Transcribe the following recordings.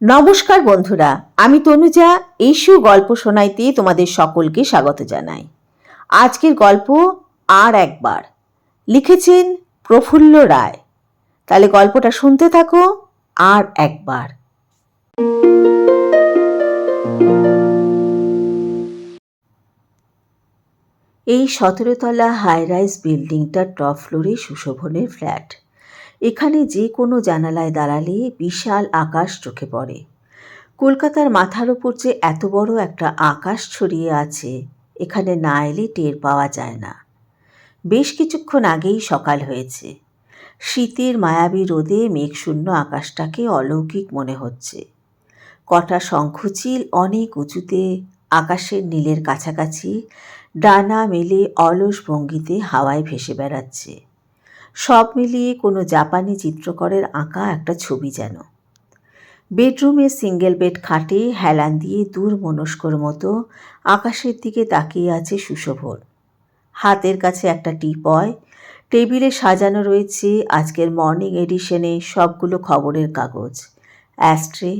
নমস্কার বন্ধুরা, আমি তনুজা। ইস্যু গল্প শোনাইতে তোমাদের সকলকে স্বাগত জানাই। আজকের গল্প আর একবার, লিখেছেন প্রফুল্ল রায়। তাহলে গল্পটা শুনতে থাকো। আর একবার। এই 17 তলা হাই রাইজ বিল্ডিংটার টপ ফ্লোরে সুশোভনের ফ্ল্যাট। এখানে যে কোনো জানালায় দাঁড়ালে বিশাল আকাশ চোখে পড়ে। কলকাতার মাথার ওপর যে এত বড় একটা আকাশ ছড়িয়ে আছে, এখানে না এলে টের পাওয়া যায় না। বেশ কিছুক্ষণ আগেই সকাল হয়েছে। শীতের মায়াবী রোদে মেঘশূন্য আকাশটাকে অলৌকিক মনে হচ্ছে। কটা শঙ্খচিল অনেক উঁচুতে আকাশের নীলের কাছাকাছি ডানা মেলে অলস ভঙ্গিতে হাওয়ায় ভেসে বেড়াচ্ছে। সব মিলিয়ে কোনো জাপানি চিত্রকরের আঁকা একটা ছবি যেন। বেডরুমে সিঙ্গেল বেড খাটে হেলান দিয়ে দূর মনস্কর মতো আকাশের দিকে তাকিয়ে আছে সুশোভন। হাতের কাছে একটা টিপয়, টেবিলে সাজানো রয়েছে আজকের মর্নিং এডিশনে সবগুলো খবরের কাগজ, অ্যাস্ট্রে,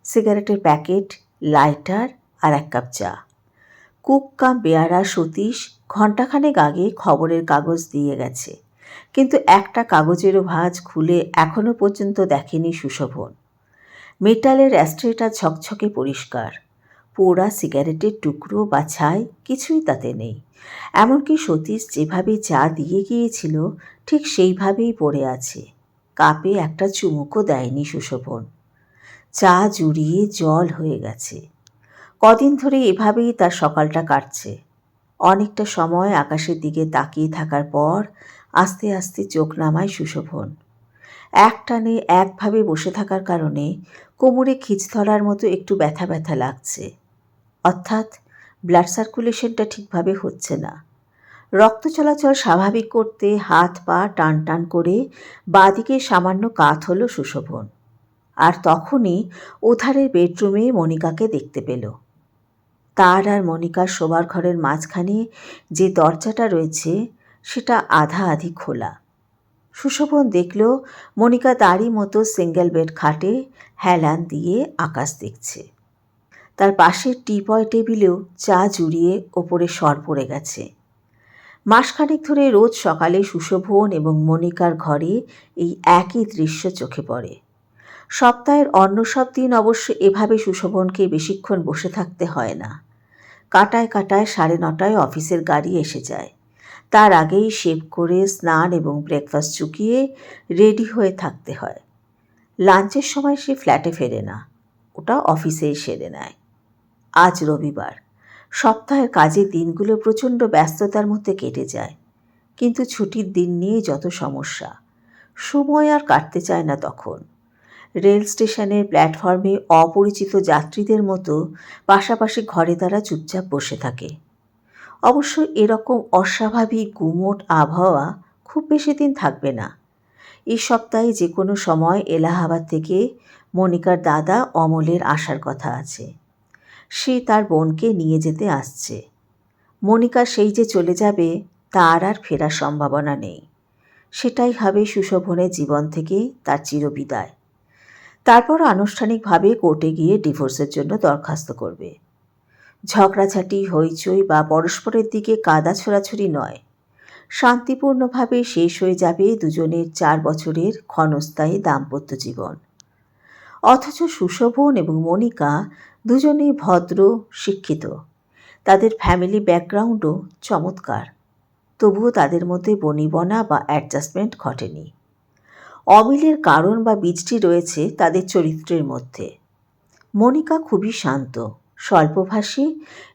সিগারেটের প্যাকেট, লাইটার আর এক কাপ চা। কুক কাম বেয়ারা সতীশ ঘণ্টাখানেক আগে খবরের কাগজ দিয়ে গেছে, কিন্তু একটা কাগজেরও ভাঁজ খুলে এখনো পর্যন্ত দেখেনি সুশোভন। মেটালের অ্যাস্ট্রেটা ঝকঝকে পরিষ্কার, পোড়া সিগারেটের টুকরো বা ছাই কিছুই তাতে নেই। এমনকি সতীশ যেভাবে চা দিয়ে গিয়েছিল ঠিক সেইভাবেই পড়ে আছে। কাপে একটা চুমুকও দেয়নি সুশোভন। চা জুড়িয়ে জল হয়ে গেছে। কদিন ধরে এভাবেই তার সকালটা কাটছে। অনেকটা সময় আকাশের দিকে তাকিয়ে থাকার পর আস্তে আস্তে চোখ নামায় সুশোভন। একটানে একভাবে বসে থাকার কারণে কোমরে খিঁচ ধরার মতো একটু ব্যথা ব্যথা লাগছে। অর্থাৎ ব্লাড সার্কুলেশনটা ঠিকভাবে হচ্ছে না। রক্ত চলাচল স্বাভাবিক করতে হাত পা টান টান করে বাঁদিকে সামান্য কাত হলো সুশোভন। আর তখনই ওধারের বেডরুমে মনিকাকে দেখতে পেল। তার আর মনিকার শোবার ঘরের মাঝখানে যে দরজাটা রয়েছে সেটা আধা আধি খোলা। সুশোভন দেখল মনিকা তারই মতো সিঙ্গেল বেড খাটে হেলান দিয়ে আকাশ দেখছে। তার পাশের টিপয় টেবিলেও চা জুড়িয়ে ওপরে সর পড়ে গেছে। মাসখানেক ধরে রোজ সকালে সুশোভন এবং মনিকার ঘরে এই একই দৃশ্য চোখে পড়ে। সপ্তাহের অন্য সব দিন অবশ্য এভাবে সুশোভনকে বেশিক্ষণ বসে থাকতে হয় না। কাটায় কাটায় 9:30 অফিসের গাড়ি এসে যায়। তার আগেই শেভ করে স্নান এবং ব্রেকফাস্ট চুকিয়ে রেডি হয়ে থাকতে হয়। লাঞ্চের সময় সে ফ্ল্যাটে ফেরে না, ওটা অফিসেই সেরে নেয়। আজ রবিবার। সপ্তাহের কাজের দিনগুলো প্রচণ্ড ব্যস্ততার মধ্যে কেটে যায়, কিন্তু ছুটির দিন নিয়ে যত সমস্যা, সময় আর কাটতে চায় না তখন। রেল স্টেশনের প্ল্যাটফর্মে অপরিচিত যাত্রীদের মতো পাশাপাশি ঘরে তারা চুপচাপ বসে থাকে। অবশ্য এরকম অস্বাভাবিক গুমোট আবহাওয়া খুব বেশি দিন থাকবে না। এই সপ্তাহে যে কোনো সময় এলাহাবাদ থেকে মনিকার দাদা অমলের আসার কথা আছে। সে তার বোনকে নিয়ে যেতে আসছে। মনিকা সেই যে চলে যাবে তার আর ফেরার সম্ভাবনা নেই। সেটাই হবে সুশোভনের জীবন থেকে তার চিরবিদায়। তারপর আনুষ্ঠানিকভাবে কোর্টে গিয়ে ডিভোর্সের জন্য দরখাস্ত করবে। ঝগড়াঝাটি, হইচই বা পরস্পরের দিকে কাদা ছোড়াছুড়ি নয়, শান্তিপূর্ণভাবে শেষ হয়ে যাবে দুজনের 4 বছরের ক্ষণস্থায়ী দাম্পত্য জীবন। অথচ সুশোভন এবং মনিকা দুজনেই ভদ্র, শিক্ষিত। তাদের ফ্যামিলি ব্যাকগ্রাউন্ডও চমৎকার। তবুও তাদের মধ্যে বনিবনা বা অ্যাডজাস্টমেন্ট ঘটেনি। অমিলের কারণ বা বীজটি রয়েছে তাদের চরিত্রের মধ্যে। মনিকা খুবই শান্ত, স্বল্পভাষী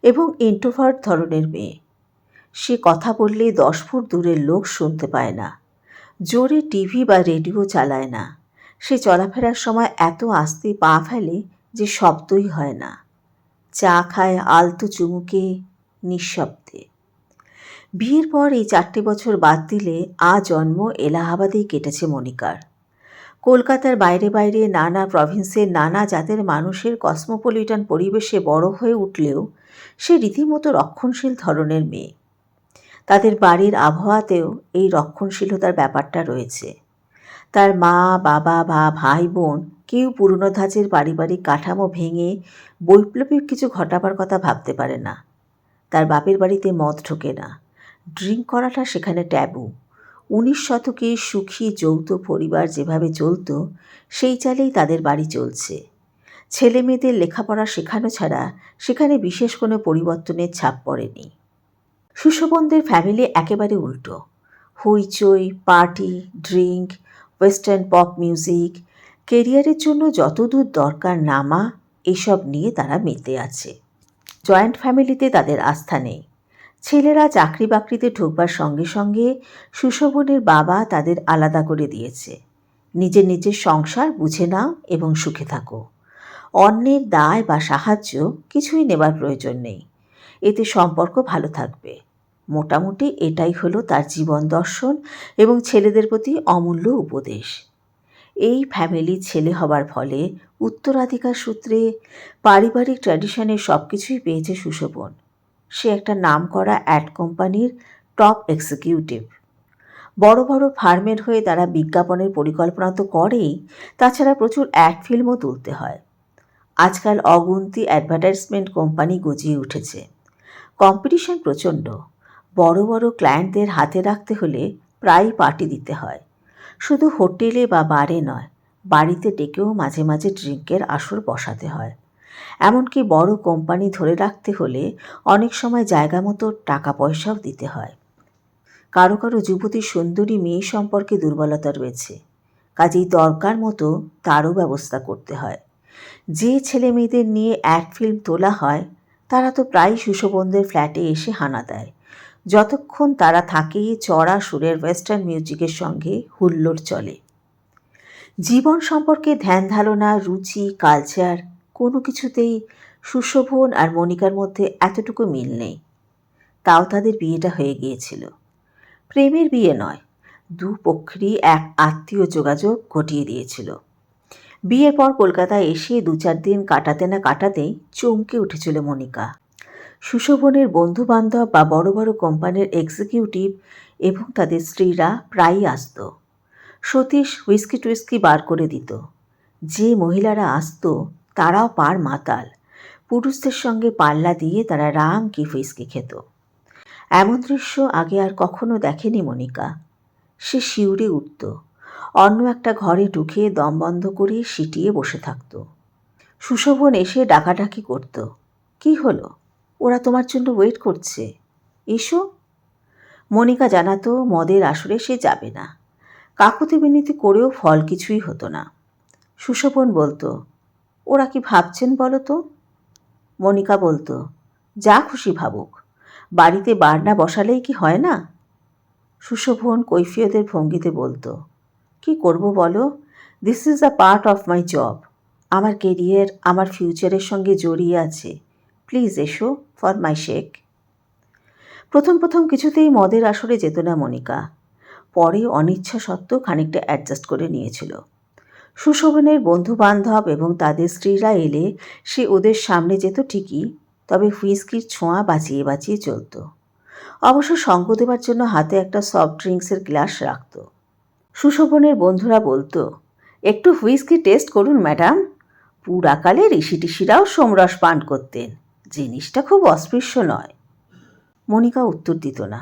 এবং ইন্ট্রোভার্ট ধরনের মেয়ে। সে কথা বললে 10 ফুট দূরের লোক শুনতে পায় না। জোরে টিভি বা রেডিও চালায় না। সে চলাফেরার সময় এত আস্তে পা ফেলে যে শব্দই হয় না। চা খায় আলতো চুমুকে, নিঃশব্দে। বিয়ের পর এই 4টে বছর বাদ দিলে আজন্ম এলাহাবাদেই কেটেছে মনিকার। কলকাতার বাইরে বাইরে নানা প্রভিন্সের নানা জাতের মানুষের কসমোপলিটন পরিবেশে বড় হয়ে উঠলেও সে রীতিমতো রক্ষণশীল ধরনের মেয়ে। তাদের বাড়ির আবহাওয়াতেও এই রক্ষণশীলতার ব্যাপারটা রয়েছে। তার মা, বাবা বা ভাই বোন কেউ পুরনো ধাঁচের পারিবারিক কাঠামো ভেঙে বৈপ্লবিক কিছু ঘটাবার কথা ভাবতে পারে না। তার বাপের বাড়িতে মদ ঢোকে না, ড্রিঙ্ক করাটা সেখানে ট্যাবু। 19 শতকে সুখী যৌথ পরিবার যেভাবে চলত সেই চালেই তাদের বাড়ি চলছে। ছেলে মেয়েদের লেখাপড়া শেখানো ছাড়া সেখানে বিশেষ কোনো পরিবর্তনের ছাপ পড়েনি। সুশোভনদের ফ্যামিলি একেবারে উল্টো। হইচই, party, drink, western pop music, কেরিয়ারের জন্য যতদূর দরকার নামা, এসব নিয়ে তারা মেতে আছে। জয়েন্ট ফ্যামিলিতে তাদের আস্থা নেই। ছেলেরা চাকরি বাকরিতে ঢুকবার সঙ্গে সঙ্গে সুশোভনের বাবা তাদের আলাদা করে দিয়েছে। নিজের নিজের সংসার বুঝে নাও এবং সুখে থাকো। অন্যের দায় বা সাহায্য কিছুই নেবার প্রয়োজন নেই, এতে সম্পর্ক ভালো থাকবে। মোটামুটি এটাই হলো তার জীবন দর্শন এবং ছেলেদের প্রতি অমূল্য উপদেশ। এই ফ্যামিলির ছেলে হবার ফলে উত্তরাধিকার সূত্রে পারিবারিক ট্র্যাডিশনের সব কিছুই পেয়েছে সুশোভন। সে একটা নামকরা অ্যাড কোম্পানির টপ এক্সিকিউটিভ। বড় বড় ফার্মের হয়ে তারা বিজ্ঞাপনের পরিকল্পনা তো করেই, তাছাড়া প্রচুর অ্যাড ফিল্মও তুলতে হয়। আজকাল অগুন্তি অ্যাডভার্টাইজমেন্ট কোম্পানি গজিয়ে উঠেছে। কম্পিটিশন প্রচণ্ড। বড় বড় ক্লায়েন্টদের হাতে রাখতে হলে প্রায়ই পার্টি দিতে হয়। শুধু হোটেলে বা বারে নয়, বাড়িতে ডেকেও মাঝে মাঝে ড্রিঙ্কের আসর বসাতে হয়। এমনকি বড় কোম্পানি ধরে রাখতে হলে অনেক সময় জায়গা মতো টাকা পয়সাও দিতে হয়। কারো কারো যুবতী সুন্দরী মেয়ে সম্পর্কে দুর্বলতা রয়েছে, কাজেই দরকার মতো তারও ব্যবস্থা করতে হয়। যে ছেলে মেয়েদের নিয়ে অ্যাড ফিল্ম তোলা হয় তারা তো প্রায়ই সুশোভনদের ফ্ল্যাটে এসে হানা দেয়। যতক্ষণ তারা থাকে চড়া সুরের ওয়েস্টার্ন মিউজিকের সঙ্গে হুল্লোড় চলে। জীবন সম্পর্কে ধ্যান ধারণা, রুচি, কালচার কোনো কিছুতেই সুশোভন আর মনিকার মধ্যে এতটুকু মিল নেই। তাও তাদের বিয়েটা হয়ে গিয়েছিল। প্রেমের বিয়ে নয়, দুপক্ষেরই এক আত্মীয় যোগাযোগ ঘটিয়ে দিয়েছিল। বিয়ের পর কলকাতায় এসে 2-4 দিন কাটাতে না কাটাতেই চমকে উঠেছিল মনিকা। সুশোভনের বন্ধুবান্ধব বা বড় বড় কোম্পানির এক্সিকিউটিভ এবং তাদের স্ত্রীরা প্রায়ই আসত। সতীশ হুইস্কি টুইস্কি বার করে দিত। যে মহিলারা আসত তারাও পার মাতাল। পুরুষদের সঙ্গে পাল্লা দিয়ে তারা রাম কি হুইস্কি খেত। এমন দৃশ্য আগে আর কখনো দেখেনি মনিকা। সে শিউরে উঠত। অন্য একটা ঘরে ঢুকে দম বন্ধ করে সিটিয়ে বসে থাকত। সুশোভন এসে ডাকাডাকি করত, কি হলো, ওরা তোমার জন্য ওয়েট করছে, এসো। মনিকা জানাতো মদের আসরে সে যাবে না। কাকুতি বিনীতি করেও ফল কিছুই হতো না। সুশোভন বলতো, ওরা কি ভাবছেন বলো তো? মনিকা বলতো, যা খুশি ভাবুক, বাড়িতে বারনা বসালেই কি হয় না? সুশোভন কৈফিয়তের ভঙ্গিতে বলতো, কি করব বলো, this is a part of my job. আমার কেরিয়ার আমার ফিউচারের সঙ্গে জড়িয়ে আছে, প্লিজ এসো ফর মাই শেক। প্রথম প্রথম কিছুতেই মদের আসরে যেত না মনিকা। পরে অনিচ্ছা সত্ত্বেও খানিকটা অ্যাডজাস্ট করে নিয়েছিল। সুশোভনের বন্ধুবান্ধব এবং তাদের স্ত্রীরা এলে সে ওদের সামনে যেত ঠিকই, তবে হুইস্কির ছোঁয়া বাঁচিয়ে বাঁচিয়ে চলত। অবশ্য সঙ্গ দেবার জন্য হাতে একটা সফট ড্রিঙ্কসের গ্লাস রাখত। সুশোভনের বন্ধুরা বলতো, একটু হুইস্কি টেস্ট করুন ম্যাডাম, পুরাকালে ঋষি টিষিরাও সোমরস পান করতেন, জিনিসটা খুব অস্পৃশ্য নয়। মনিকা উত্তর দিত না।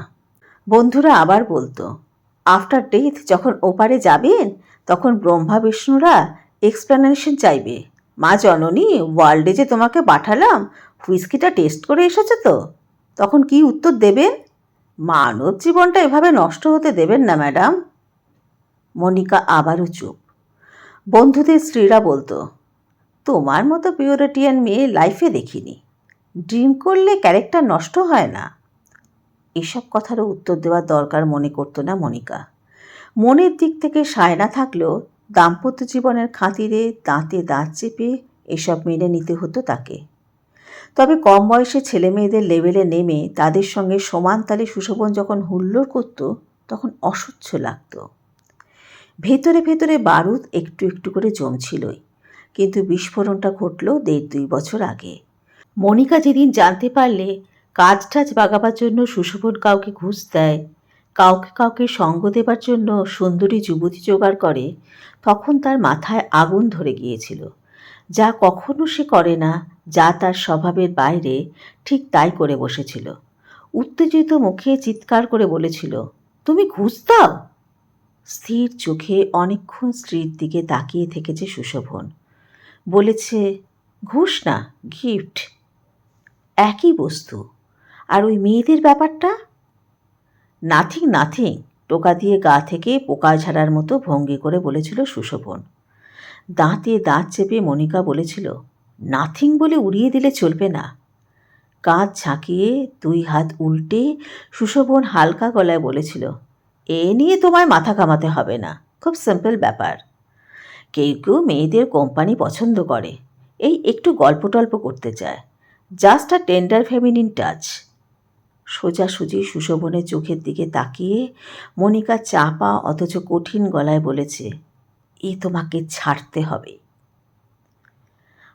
বন্ধুরা আবার বলতো, আফটার ডেথ যখন ওপারে যাবেন তখন ব্রহ্মা বিষ্ণুরা এক্সপ্লেনেশন চাইবে, মা জননী, ওয়ার্ল্ডে যে তোমাকে পাঠালাম, হুইস্কিটা টেস্ট করে এসেছে তো? তখন কি উত্তর দেবেন? মানব জীবনটা এভাবে নষ্ট হতে দেবেন না ম্যাডাম। মনিকা আবারও চুপ। বন্ধুদের স্ত্রীরা বলতো, তোমার মতো পিউরিটিয়ান মেয়ে লাইফে দেখিনি, ড্রিম করলে ক্যারেক্টার নষ্ট হয় না। এসব কথারও উত্তর দেওয়ার দরকার মনে করতো না মনিকা। মনের দিক থেকে সায়না থাকলেও দাম্পত্য জীবনের খাতিরে দাঁতে দাঁত চেপে এসব মেনে নিতে হতো তাকে। তবে কম বয়সে ছেলে মেয়েদের লেভেলে নেমে তাদের সঙ্গে সমান তালে সুশোভন যখন হুল্লোড় করত তখন অসহ্য লাগত। ভেতরে ভেতরে বারুদ একটু একটু করে জমছিলই, কিন্তু বিস্ফোরণটা ঘটল 1.5-2 বছর আগে। মনিকা যেদিন জানতে পারলে কাজ টাজ বাগাবার জন্য সুশোভন কাউকে ঘুষ দেয়, কাউকে কাউকে সঙ্গ দেবার জন্য সুন্দরী যুবতী জোগাড় করে, তখন তার মাথায় আগুন ধরে গিয়েছিল। যা কখনো সে করে না, যা তার স্বভাবের বাইরে, ঠিক তাই করে বসেছিল। উত্তেজিত মুখে চিৎকার করে বলেছিল, তুমি ঘুষ দাও? স্থির চোখে অনেকক্ষণ স্ত্রীর দিকে তাকিয়ে থেকেছে সুশোভন। বলেছে, ঘুষ না, গিফট। একই বস্তু। আর ওই মেয়েদের ব্যাপারটা? নাথিং নাথিং, টোকা দিয়ে গা থেকে পোকা ঝাড়ার মতো ভঙ্গি করে বলেছিল সুশোভন। দাঁতে দাঁত চেপে মনিকা বলেছিল, নাথিং বলে উড়িয়ে দিলে চলবে না। কাঁধ ঝাঁকিয়ে 2 হাত উল্টে সুশোভন হালকা গলায় বলেছিল, এ নিয়ে তোমায় মাথা কামাতে হবে না, খুব সিম্পল ব্যাপার। কেউ কেউ মেয়েদের কোম্পানি পছন্দ করে, এই একটু গল্প টল্প করতে চায়, জাস্ট আ টেন্ডার ফেমিনিন টাচ। সোজাসুজি সুশোভনের চোখের দিকে তাকিয়ে মনিকা চাপা অথচ কঠিন গলায় বলেছে, এ তোমাকে ছাড়তে হবে।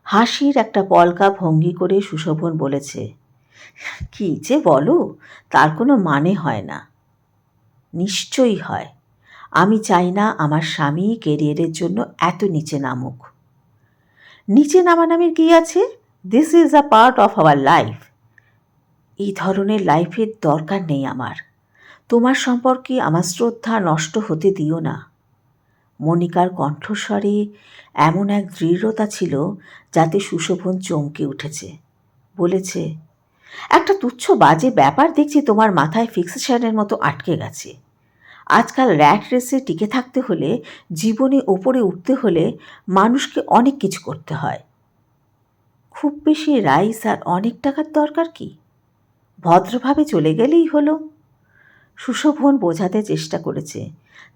হাসির একটা পলকা ভঙ্গি করে সুশোভন বলেছে, কি যে বলো, তার কোনো মানে হয় না। নিশ্চয়ই হয়। আমি চাই না আমার স্বামী কেরিয়ারের জন্য এত নিচে নামুক। নিচে নামানামির কি আছে? This is a part of our life. এই ধরনের লাইফের দরকার নেই আমার। তোমার সম্পর্কে আমার শ্রদ্ধা নষ্ট হতে দিও না। মনিকার কণ্ঠস্বরে এমন এক দৃঢ়তা ছিল যাতে সুশোভন চমকে উঠেছে। বলেছে, একটা তুচ্ছ বাজে ব্যাপার দেখছি তোমার মাথায় ফিক্সেশনের মতো আটকে গেছে। আজকাল র্যাট রেসে টিকে থাকতে হলে, জীবনে ওপরে উঠতে হলে মানুষকে অনেক কিছু করতে হয়। খুব বেশি রাইস আর অনেক টাকার দরকার কি? ভদ্রভাবে চলে গেলেই হলো। সুশোভন বোঝাতে চেষ্টা করেছে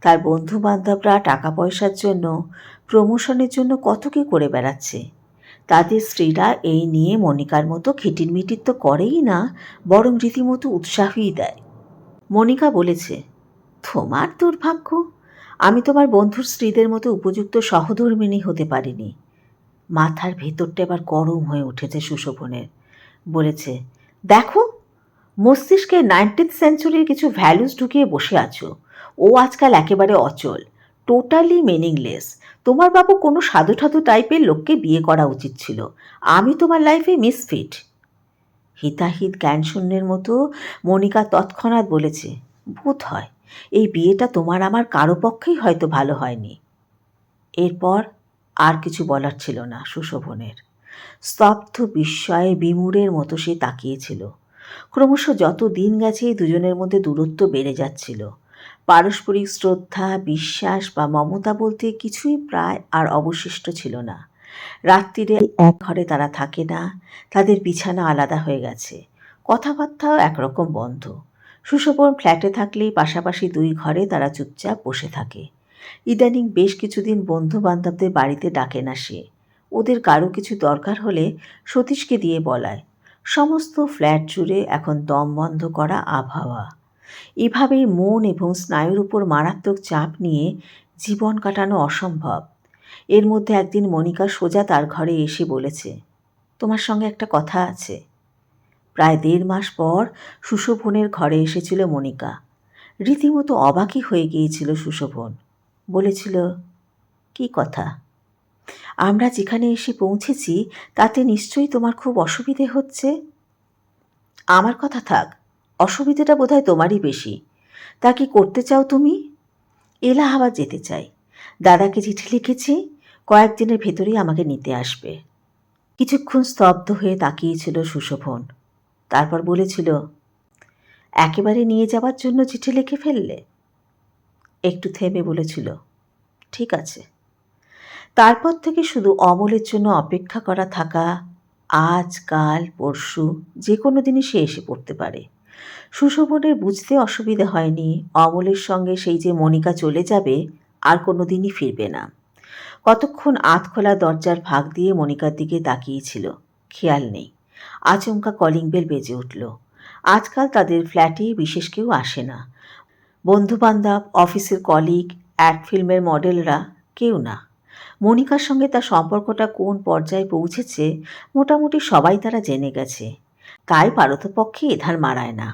তার বন্ধু বান্ধবরা টাকা পয়সার জন্য, প্রমোশনের জন্য কত কী করে বেড়াচ্ছে। তাদের স্ত্রীরা এই নিয়ে মনিকার মতো খিটিরমিটির তো করেই না, বরং রীতিমতো উৎসাহই দেয়। মনিকা বলেছে, তোমার দুর্ভাগ্য, আমি তোমার বন্ধুর স্ত্রীদের মতো উপযুক্ত সহধর্মিণী হতে পারিনি। মাথার ভেতরটা এবার গরম হয়ে উঠেছে সুশোভনের। বলেছে, দেখো, মস্তিষ্কে 19th সেঞ্চুরির কিছু ভ্যালুস ঢুকিয়ে বসে আছো। ও আজকাল একেবারে অচল, টোটালি মিনিংলেস। তোমার বাবু কোনো সাধু ঠাধু টাইপের লোককে বিয়ে করা উচিত ছিল। আমি তোমার লাইফে মিসফিট। হিতাহিত জ্ঞানশূন্যের মতো মনিকা তৎক্ষণাৎ বলেছে, বোধ হয় এই বিয়েটা তোমার আমার কারো পক্ষেই হয়তো ভালো হয়নি। এরপর আর কিছু বলার ছিল না সুশোভনের। স্তব্ধ বিস্ময়ে বিমূঢ়ের মতো সে তাকিয়েছিল। ক্রমশ যত দিন গেছে দুজনের মধ্যে দূরত্ব বেড়ে যাচ্ছিল। পারস্পরিক শ্রদ্ধা, বিশ্বাস বা মমতা বলতে কিছুই প্রায় আর অবশিষ্ট ছিল না। রাত্রিরে এক ঘরে তারা থাকে না, তাদের বিছানা আলাদা হয়ে গেছে, কথাবার্তাও একরকম বন্ধ। সুশোভন ফ্ল্যাটে থাকলেই পাশাপাশি 2 ঘরে তারা চুপচাপ বসে থাকে। ইদানিং বেশ কিছুদিন বন্ধু বান্ধবদের বাড়িতে ডাকে না সে। ওদের কারো কিছু দরকার হলে সতীশকে দিয়ে বলায়। সমস্ত ফ্ল্যাট জুড়ে এখন দম বন্ধ করা আবহাওয়া। এভাবেই মন এবং স্নায়ুর উপর মারাত্মক চাপ নিয়ে জীবন কাটানো অসম্ভব। এর মধ্যে একদিন মনিকা সোজা তার ঘরে এসে বলেছে, তোমার সঙ্গে একটা কথা আছে। প্রায় 1.5 মাস পর সুশোভনের ঘরে এসেছিল মনিকা। রীতিমতো অবাকই হয়ে গিয়েছিল সুশোভন। বলেছিল, কি কথা? আমরা যেখানে এসে পৌঁছেছি তাতে নিশ্চয়ই তোমার খুব অসুবিধে হচ্ছে। আমার কথা থাক, অসুবিধেটা বোধহয় তোমারই বেশি। তা কি করতে চাও তুমি? এলাহাবাদ যেতে চাই। দাদাকে চিঠি লিখেছি, কয়েকদিনের ভেতরেই আমাকে নিতে আসবে। কিছুক্ষণ স্তব্ধ হয়ে তাকিয়েছিল সুশোভন। তারপর বলেছিল, একেবারে নিয়ে যাওয়ার জন্য চিঠি লিখে ফেললে? একটু থেমে বলেছিল, ঠিক আছে। তারপর থেকে শুধু অমলের জন্য অপেক্ষা করা থাকা। আজ কাল পরশু যে কোনো দিনই সে এসে পড়তে পারে। সুশোভনের বুঝতে অসুবিধে হয়নি অমলের সঙ্গে সেই যে মনিকা চলে যাবে, আর কোনো দিনই ফিরবে না। কতক্ষণ আধখোলা দরজার ফাঁক দিয়ে মনিকার দিকে তাকিয়েছিল, খেয়াল নেই। আচমকা কলিং বেল বেজে উঠল। আজকাল তাদের ফ্ল্যাটে বিশেষ কেউ আসে না। বন্ধুবান্ধব, অফিসের কলিগ, অ্যাড ফিল্মের মডেলরা, কেউ না। মনিকার সঙ্গে তার সম্পর্কটা কোন পর্যায়ে পৌঁছেছে মোটামুটি সবাই তারা জেনে গেছে। তাই পারতপক্ষে এধার মারায় না।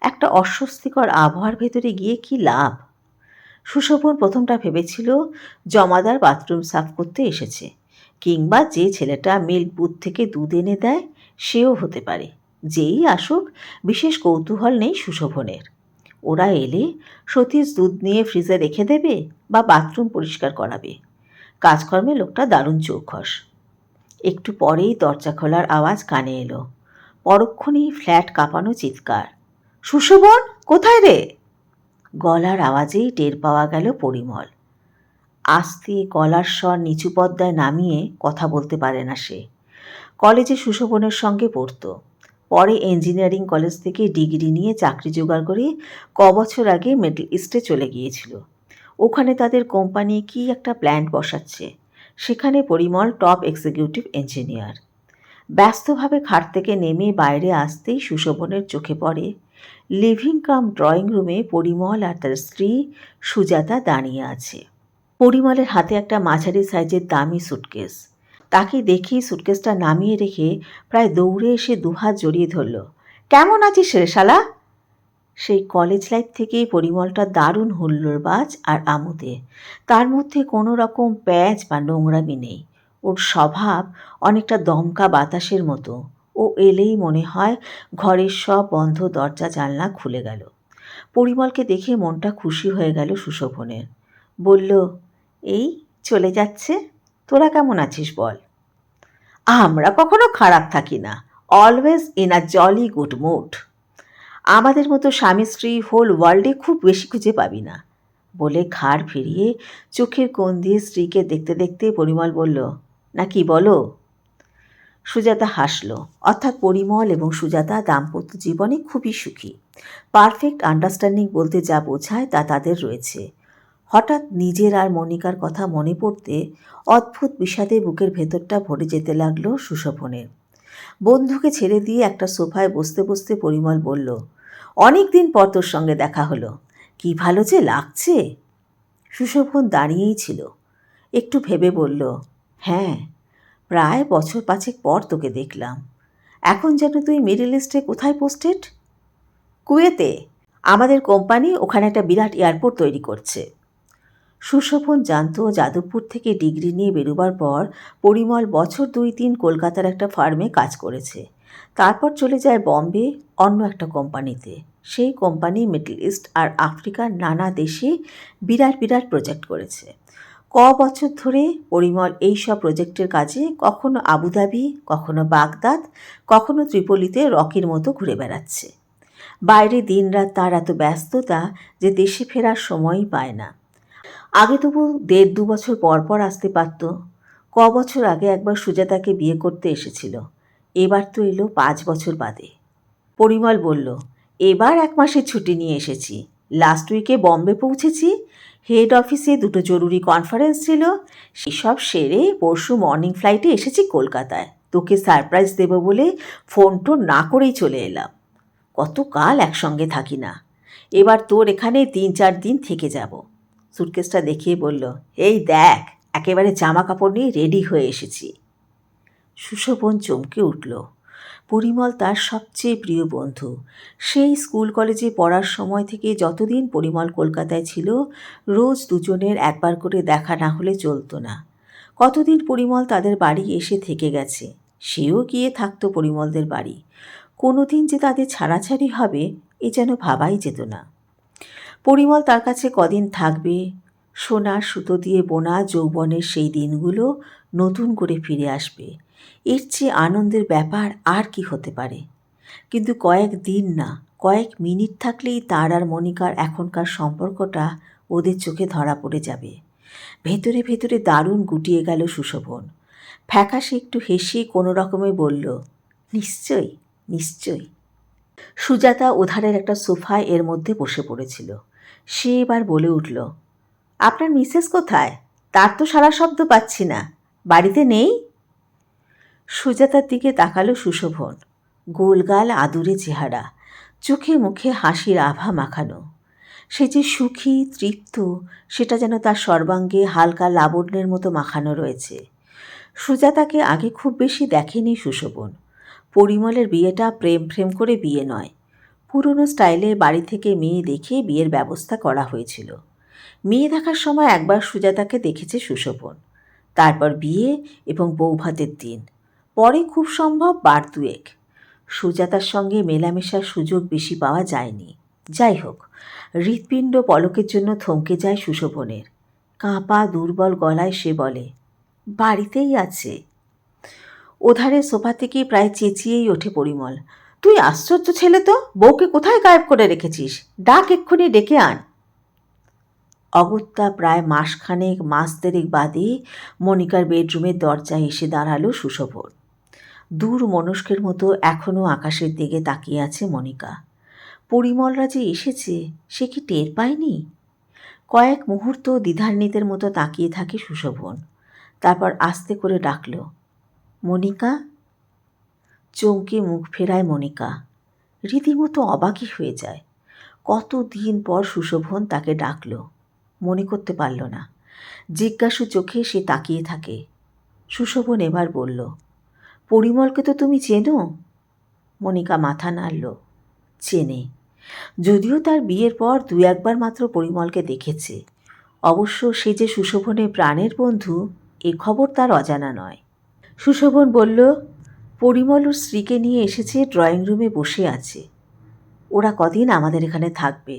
একটা অস্বস্তিকর আবহাওয়ার ভেতরে গিয়ে কি লাভ? সুশোভন প্রথমটা ভেবেছিল জমাদার বাথরুম সাফ করতে এসেছে, কিংবা যে ছেলেটা মিল্ক বুথ থেকে দুধ এনে দেয় সেও হতে পারে। যেই আসুক, বিশেষ কৌতূহল নেই সুশোভনের। ওরা এলে সতীশ দুধ নিয়ে ফ্রিজে রেখে দেবে বা বাথরুম পরিষ্কার করাবে। কাজকর্মে লোকটা দারুণ চৌখস। একটু পরেই দরজা খোলার আওয়াজ কানে এলো। পরক্ষণেই ফ্ল্যাট কাঁপানো চিৎকার, সুশোভন, কোথায় রে? গলার আওয়াজেই টের পাওয়া গেল পরিমল। আস্তে গলার স্বর নিচু পর্দায় নামিয়ে কথা বলতে পারে না সে। কলেজে সুশোভনের সঙ্গে পড়ত। পরে ইঞ্জিনিয়ারিং কলেজ থেকে ডিগ্রি নিয়ে চাকরি জোগাড় করে কবছর আগে মিডল ইস্টে চলে গিয়েছিল। ওখানে তাদের কোম্পানি কি একটা প্ল্যান্ট বসাচ্ছে। সেখানে পরিমল টপ এক্সিকিউটিভ ইঞ্জিনিয়ার। ব্যস্তভাবে খাট থেকে নেমে বাইরে আসতেই সুশোভনের চোখে পড়ে লিভিং কাম ড্রয়িং রুমে পরিমল আর তার স্ত্রী সুজাতা দাঁড়িয়ে আছে। পরিমলের হাতে একটা মাঝারি সাইজের দামি সুটকেস। তাকে দেখেই সুটকেসটা নামিয়ে রেখে প্রায় দৌড়ে এসে দুহাত জড়িয়ে ধরল। কেমন আছিস রে শালা? সেই কলেজ লাইফ থেকেই পরিমলটা দারুণ হুল্লোড়বাজ আর আমোদে। তার মধ্যে কোনো রকম প্যাঁচ বা নোংরামি নেই। ওর স্বভাব অনেকটা দমকা বাতাসের মতো। ও এলেই মনে হয় ঘরের সব বন্ধ দরজা জানলা খুলে গেল। পরিমলকে দেখে মনটা খুশি হয়ে গেল সুশোভনের। বলল, এই চলে যাচ্ছে, তোরা কেমন আছিস বল? আমরা কখনো খারাপ থাকি না, always in a jolly good mood. আমাদের মতো স্বামী স্ত্রী হোল ওয়ার্ল্ডে খুব বেশি খুঁজে পাবি না, বলে ঘাড় ফিরিয়ে চোখের কোণ দিয়ে স্ত্রীকে দেখতে দেখতে পরিমল বলল, না কি বলো? সুজাতা হাসল। অর্থাৎ পরিমল এবং সুজাতা দাম্পত্য জীবনে খুবই সুখী। পারফেক্ট আন্ডারস্ট্যান্ডিং বলতে যা বোঝায় তা তাদের রয়েছে। হঠাৎ নিজের আর মনিকার কথা মনে পড়তে অদ্ভুত বিষাদে বুকের ভেতরটা ভরে যেতে লাগলো সুশোভনের। বন্ধুকে ছেড়ে দিয়ে একটা সোফায় বসতে বসতে পরিমল বলল, অনেক দিন পর তোর সঙ্গে দেখা হলো, কি ভালো যে লাগছে। সুশোভন দাঁড়িয়েই ছিল। একটু ভেবে বলল, হ্যাঁ, প্রায় বছর 5 পর তোকে দেখলাম। এখন যেন তুই মিডল ইস্টে কোথায় পোস্টেড? কুয়েতে। আমাদের কোম্পানি ওখানে একটা বিরাট এয়ারপোর্ট তৈরি করছে। সুশোভন জানত যাদবপুর থেকে ডিগ্রি নিয়ে বেরোবার পর পরিমল বছর 2-3 কলকাতার একটা ফার্মে কাজ করেছে। তারপর চলে যায় বম্বে অন্য একটা কোম্পানিতে। সেই কোম্পানি মিডল ইস্ট আর আফ্রিকার নানা দেশে বিরাট বিরাট প্রজেক্ট করেছে। বছর ধরে পরিমল এই সব প্রজেক্টের কাজে কখনো আবুধাবি, কখনো বাগদাদ, কখনো ত্রিপোলিতে রকির মতো ঘুরে বেড়াচ্ছে। বাইরে দিনরাত তার এত ব্যস্ততা যে দেশে ফেরার সময়ই পায় না। আগে তবু 1.5-2 বছর পর পর আসতে পারত। বছর আগে একবার সুজাতাকে বিয়ে করতে এসেছিল। এবার তো এলো 5 বছর বাদে। পরিমল বলল, এবার 1 মাসের ছুটি নিয়ে এসেছি। লাস্ট উইকে বম্বে পৌঁছেছি। হেড অফিসে 2টো জরুরি কনফারেন্স ছিল। সেসব সেরে পরশু মর্নিং ফ্লাইটে এসেছি কলকাতায়। তোকে সারপ্রাইজ দেব বলে ফোন টোন না করেই চলে এলাম। কতকাল একসঙ্গে থাকি না। এবার তোর এখানে 3-4 দিন থেকে যাব। সুটকেসটা দেখিয়ে বলল, এই দেখ, একেবারে জামা কাপড় নিয়ে রেডি হয়ে এসেছি। সুশোভন চমকে উঠল। পরিমল তার সবচেয়ে প্রিয় বন্ধু। সেই স্কুল কলেজে পড়ার সময় থেকে যতদিন পরিমল কলকাতায় ছিল, রোজ দুজনের একবার করে দেখা না হলে চলতো না। কতদিন পরিমল তাদের বাড়ি এসে থেকে গেছে। সেও গিয়ে থাকতো পরিমলদের বাড়ি। কোনো দিন যে তাদের ছাড়াছাড়ি হবে এ যেন ভাবাই যেত না। পরিমল তার কাছে কদিন থাকবে। সোনার সুতো দিয়ে বোনা যৌবনের সেই দিনগুলো নতুন করে ফিরে আসবে। এর চেয়ে আনন্দের ব্যাপার আর কি হতে পারে? কিন্তু কয়েক দিন না, কয়েক মিনিট থাকলেই তার আর মনিকার এখনকার সম্পর্কটা ওদের চোখে ধরা পড়ে যাবে। ভেতরে ভেতরে দারুণ গুটিয়ে গেল সুশোভন। ফ্যাকাশে একটু হেসে কোনো রকমে বলল, নিশ্চয়ই, নিশ্চয়ই। সুজাতা ওধারের একটা সোফায় এর মধ্যে বসে পড়েছিল। সে এবার বলে উঠল, আপনার মিসেস কোথায়? তার তো সারা শব্দ পাচ্ছি না। বাড়িতে নেই? সুজাতার দিকে তাকালো সুশোভন। গোলগাল আদুরে চেহারা, চোখে মুখে হাসির আভা মাখানো। সে যে সুখী, তৃপ্ত, সেটা যেন তার সর্বাঙ্গে হালকা লাবণ্যের মতো মাখানো রয়েছে। সুজাতাকে আগে খুব বেশি দেখেনি সুশোভন। পরিমলের বিয়েটা প্রেম প্রেম করে বিয়ে নয়। পুরনো স্টাইলে বাড়ি থেকে মেয়ে দেখে বিয়ের ব্যবস্থা করা হয়েছিল। মেয়ে দেখার সময় একবার সুজাতাকে দেখেছে সুশোভন, তারপর বিয়ে এবং বৌভাতের দিন, পরে খুব সম্ভব বার দুয়েক। সুজাতার সঙ্গে মেলামেশার সুযোগ বেশি পাওয়া যায়নি। যাই হোক, হৃৎপিণ্ড পলকের জন্য থমকে যায় সুশোভনের। কাঁপা দুর্বল গলায় সে বলে, বাড়িতেই আছে। ওধারে সোফা থেকে প্রায় চেঁচিয়েই ওঠে পরিমল, তুই আশ্চর্য ছেলে তো, বউকে কোথায় গায়েব করে রেখেছিস? ডাক, এক্ষুনি ডেকে আন। অগত্যা প্রায় মাস দেড়েক বাদে মনিকার বেডরুমের দরজায় এসে দাঁড়ালো সুশোভন। দূর মনস্কের মতো এখনও আকাশের দিকে তাকিয়ে আছে মনিকা। পরিমলরা যে এসেছে সে কি টের পায়নি? কয়েক মুহূর্ত দ্বিধান্বিতের মতো তাকিয়ে থাকে সুশোভন, তারপর আস্তে করে ডাকল, মনিকা। চমকে মুখ ফেরায় মনিকা, রীতিমতো অবাকই হয়ে যায়। কতদিন পর সুশোভন তাকে ডাকল, মনে করতে পারল না। জিজ্ঞাসু চোখে সে তাকিয়ে থাকে। সুশোভন এবার বলল, পরিমলকে তো তুমি চেনো? মনিকা মাথা নাড়ল, চেনে, যদিও তার বিয়ের পর দু একবার মাত্র পরিমলকে দেখেছে। অবশ্য সে যে সুশোভনের প্রাণের বন্ধু এ খবর তার অজানা নয়। সুশোভন বলল, পরিমল ওর স্ত্রীকে নিয়ে এসেছে, ড্রয়িং রুমে বসে আছে। ওরা কদিন আমাদের এখানে থাকবে।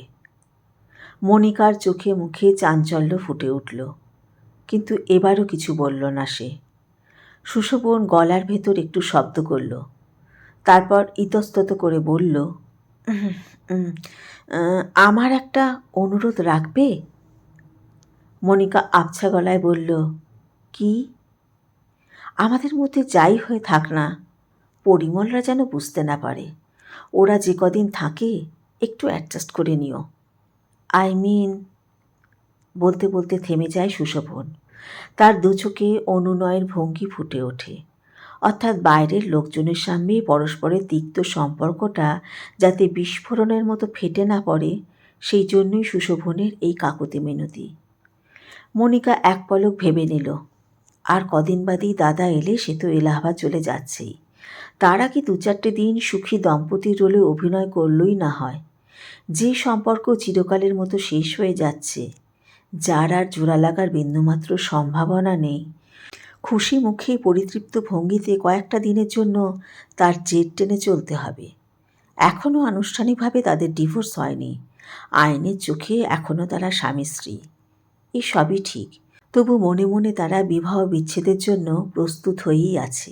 মনিকার চোখে মুখে চাঞ্চল্য ফুটে উঠল, কিন্তু এবারও কিছু বলল না সে। সুশোভন গলার ভেতর একটু শব্দ করল, তারপর ইতস্তত করে বলল, আমার একটা অনুরোধ রাখবে? মনিকা আবছা গলায় বলল, কি? আমাদের মধ্যে যাই হয়ে থাক না, পরিমলরা যেন বুঝতে না পারে। ওরা যে কদিন থাকে একটু অ্যাডজাস্ট করে নিও। বলতে বলতে থেমে যায় সুশোভন। তার দু চোখে অনুনয়ের ভঙ্গি ফুটে ওঠে, অর্থাৎ বাইরের লোকজনের সামনে পরস্পরের তিক্ত সম্পর্কটা যাতে বিস্ফোরণের মতো ফেটে না পড়ে, সেই জন্যই সুশোভনের এই কাকুতি মিনতি। মনিকা এক পলক ভেবে নিল, আর কদিন বাদেই দাদা এলে সে তো এলাহাবাদ চলে যাচ্ছেই। তারা কি দু চারটে দিন সুখী দম্পতির রোলে অভিনয় করলই না হয়। যে সম্পর্ক চিরকালের মতো শেষ হয়ে যাচ্ছে, যার আর জোড়া লাগার বিন্দুমাত্র সম্ভাবনা নেই, খুশি মুখে পরিতৃপ্ত ভঙ্গিতে কয়েকটা দিনের জন্য তার জেদ টেনে চলতে হবে। এখনও আনুষ্ঠানিকভাবে তাদের ডিভোর্স হয়নি, আইনের চোখে এখনও তারা স্বামী স্ত্রী। এই সবই ঠিক, তবু মনে মনে তারা বিবাহ বিচ্ছেদের জন্য প্রস্তুত হয়েই আছে।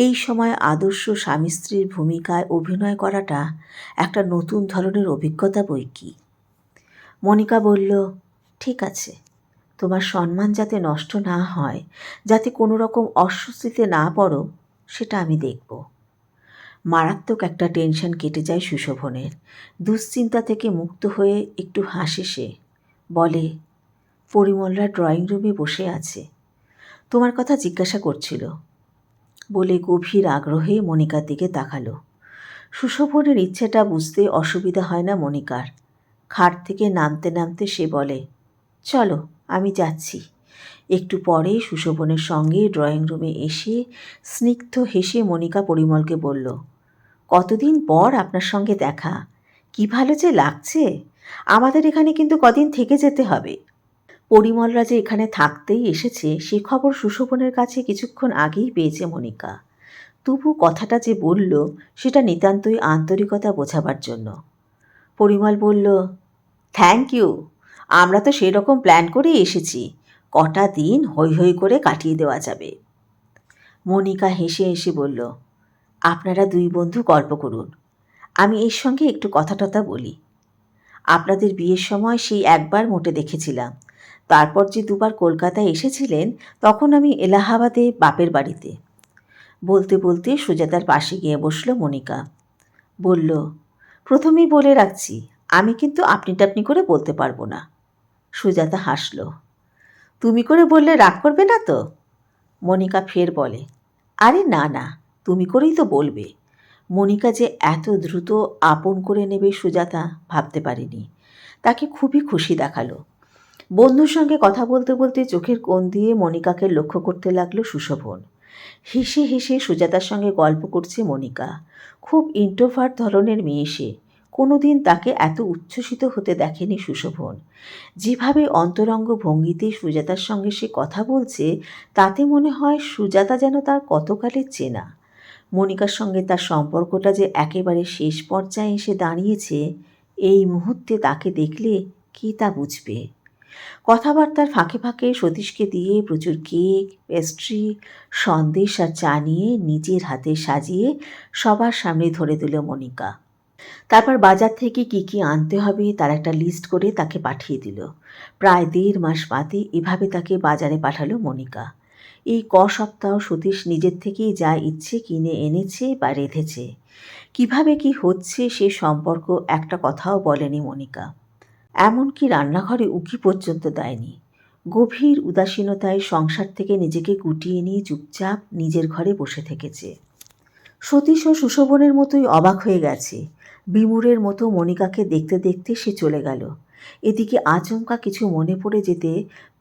এই সময় আদর্শ স্বামী স্ত্রীর ভূমিকায় অভিনয় করাটা একটা নতুন ধরনের অভিজ্ঞতা বই কি। মনিকা বলল, ঠিক আছে, তোমার সম্মান যাতে নষ্ট না হয়, যাতে কোনো রকম অস্বস্তিতে না পড়ো, সেটা আমি দেখব। মারাত্মক একটা টেনশন কেটে যায় সুশোভনের। দুশ্চিন্তা থেকে মুক্ত হয়ে একটু হাসে সে, বলে, পরিমলরা ড্রয়িং রুমে বসে আছে, তোমার কথা জিজ্ঞাসা করছিল। বলে গভীর আগ্রহে মনিকার দিকে তাকালো। সুশোভনের ইচ্ছেটা বুঝতে অসুবিধা হয় না মনিকার। খাট থেকে নামতে নামতে সে বলে, চলো আমি যাচ্ছি। একটু পরে সুশোভনের সঙ্গে ড্রয়িং রুমে এসে স্নিগ্ধ হেসে মনিকা পরিমলকে বলল, কতদিন পর আপনার সঙ্গে দেখা, কি ভালো যে লাগছে। আমাদের এখানে কিন্তু কদিন থেকে যেতে হবে। পরিমলরা যে এখানে থাকতেই এসেছে সে খবর সুশোভনের কাছে কিছুক্ষণ আগেই পেয়েছে মনিকা। তবু কথাটা যে বলল সেটা নিতান্তই আন্তরিকতা বোঝাবার জন্য। পরিমল বলল, থ্যাংক ইউ, আমরা তো সেই রকম প্ল্যান করেই এসেছি, কটা দিন হৈ হৈ করে কাটিয়ে দেওয়া যাবে। মনিকা হেসে হেসে বলল, আপনারা দুই বন্ধু গল্প করুন, আমি এর সঙ্গে একটু কথা টথা বলি। আপনাদের বিয়ের সময় সেই একবার মোটে দেখেছিলাম, তারপর যে দুবার কলকাতায় এসেছিলেন তখন আমি এলাহাবাদে বাপের বাড়িতে। বলতে বলতে সুজাতার পাশে গিয়ে বসল মনিকা। বলল, প্রথমেই বলে রাখছি, আমি কিন্তু আপনি টাপনি করে বলতে পারবো না। সুজাতা হাসল। তুমি করে বললে রাগ করবে না তো? মনিকা ফের বলে, আরে না না, তুমি করেই তো বলবে। মনিকা যে এত দ্রুত আপন করে নেবে সুজাতা ভাবতে পারেনি। তাকে খুবই খুশি দেখালো। বন্ধুর সঙ্গে কথা বলতে বলতে চোখের কোণ দিয়ে মনিকাকে লক্ষ্য করতে লাগলো সুশোভন। হেসে হেসে সুজাতার সঙ্গে গল্প করছে মনিকা। খুব ইন্ট্রোভার্ট ধরনের মেয়ে সে, কোনোদিন তাকে এত উচ্ছ্বসিত হতে দেখেনি সুশোভন। যেভাবে অন্তরঙ্গ ভঙ্গিতে সুজাতার সঙ্গে সে কথা বলছে, তাতে মনে হয় সুজাতা যেন তার কতকালের চেনা। মনিকার সঙ্গে তার সম্পর্কটা যে একেবারে শেষ পর্যায়ে এসে দাঁড়িয়েছে, এই মুহূর্তে তাকে দেখলে কে তা বুঝবে? কথাবার্তার ফাঁকে ফাঁকে সতীশকে দিয়ে প্রচুর কেক, পেস্ট্রি, সন্দেশ আর চা নিয়ে নিজের হাতে সাজিয়ে সবার সামনে ধরে দিল মনিকা। তারপর বাজার থেকে কি কি আনতে হবে তার একটা লিস্ট করে তাকে পাঠিয়ে দিল। প্রায় 1.5 মাস বাদে এভাবে তাকে বাজারে পাঠালো মনিকা। এই সপ্তাহ সতীশ নিজের থেকেই যা ইচ্ছে কিনে এনেছে বা রেঁধেছে। কিভাবে কি হচ্ছে সে সম্পর্ক একটা কথাও বলেনি মনিকা। এমনকি রান্নাঘরে উঁকি পর্যন্ত দেয়নি। গভীর উদাসীনতায় সংসার থেকে নিজেকে গুটিয়ে নিয়ে চুপচাপ নিজের ঘরে বসে থেকেছে। সতীশ ও সুশোভনের মতোই অবাক হয়ে গেছে। বিমূঢ়ের মতো মনিকাকে দেখতে দেখতে সে চলে গেল। এদিকে আচমকা কিছু মনে পড়ে যেতে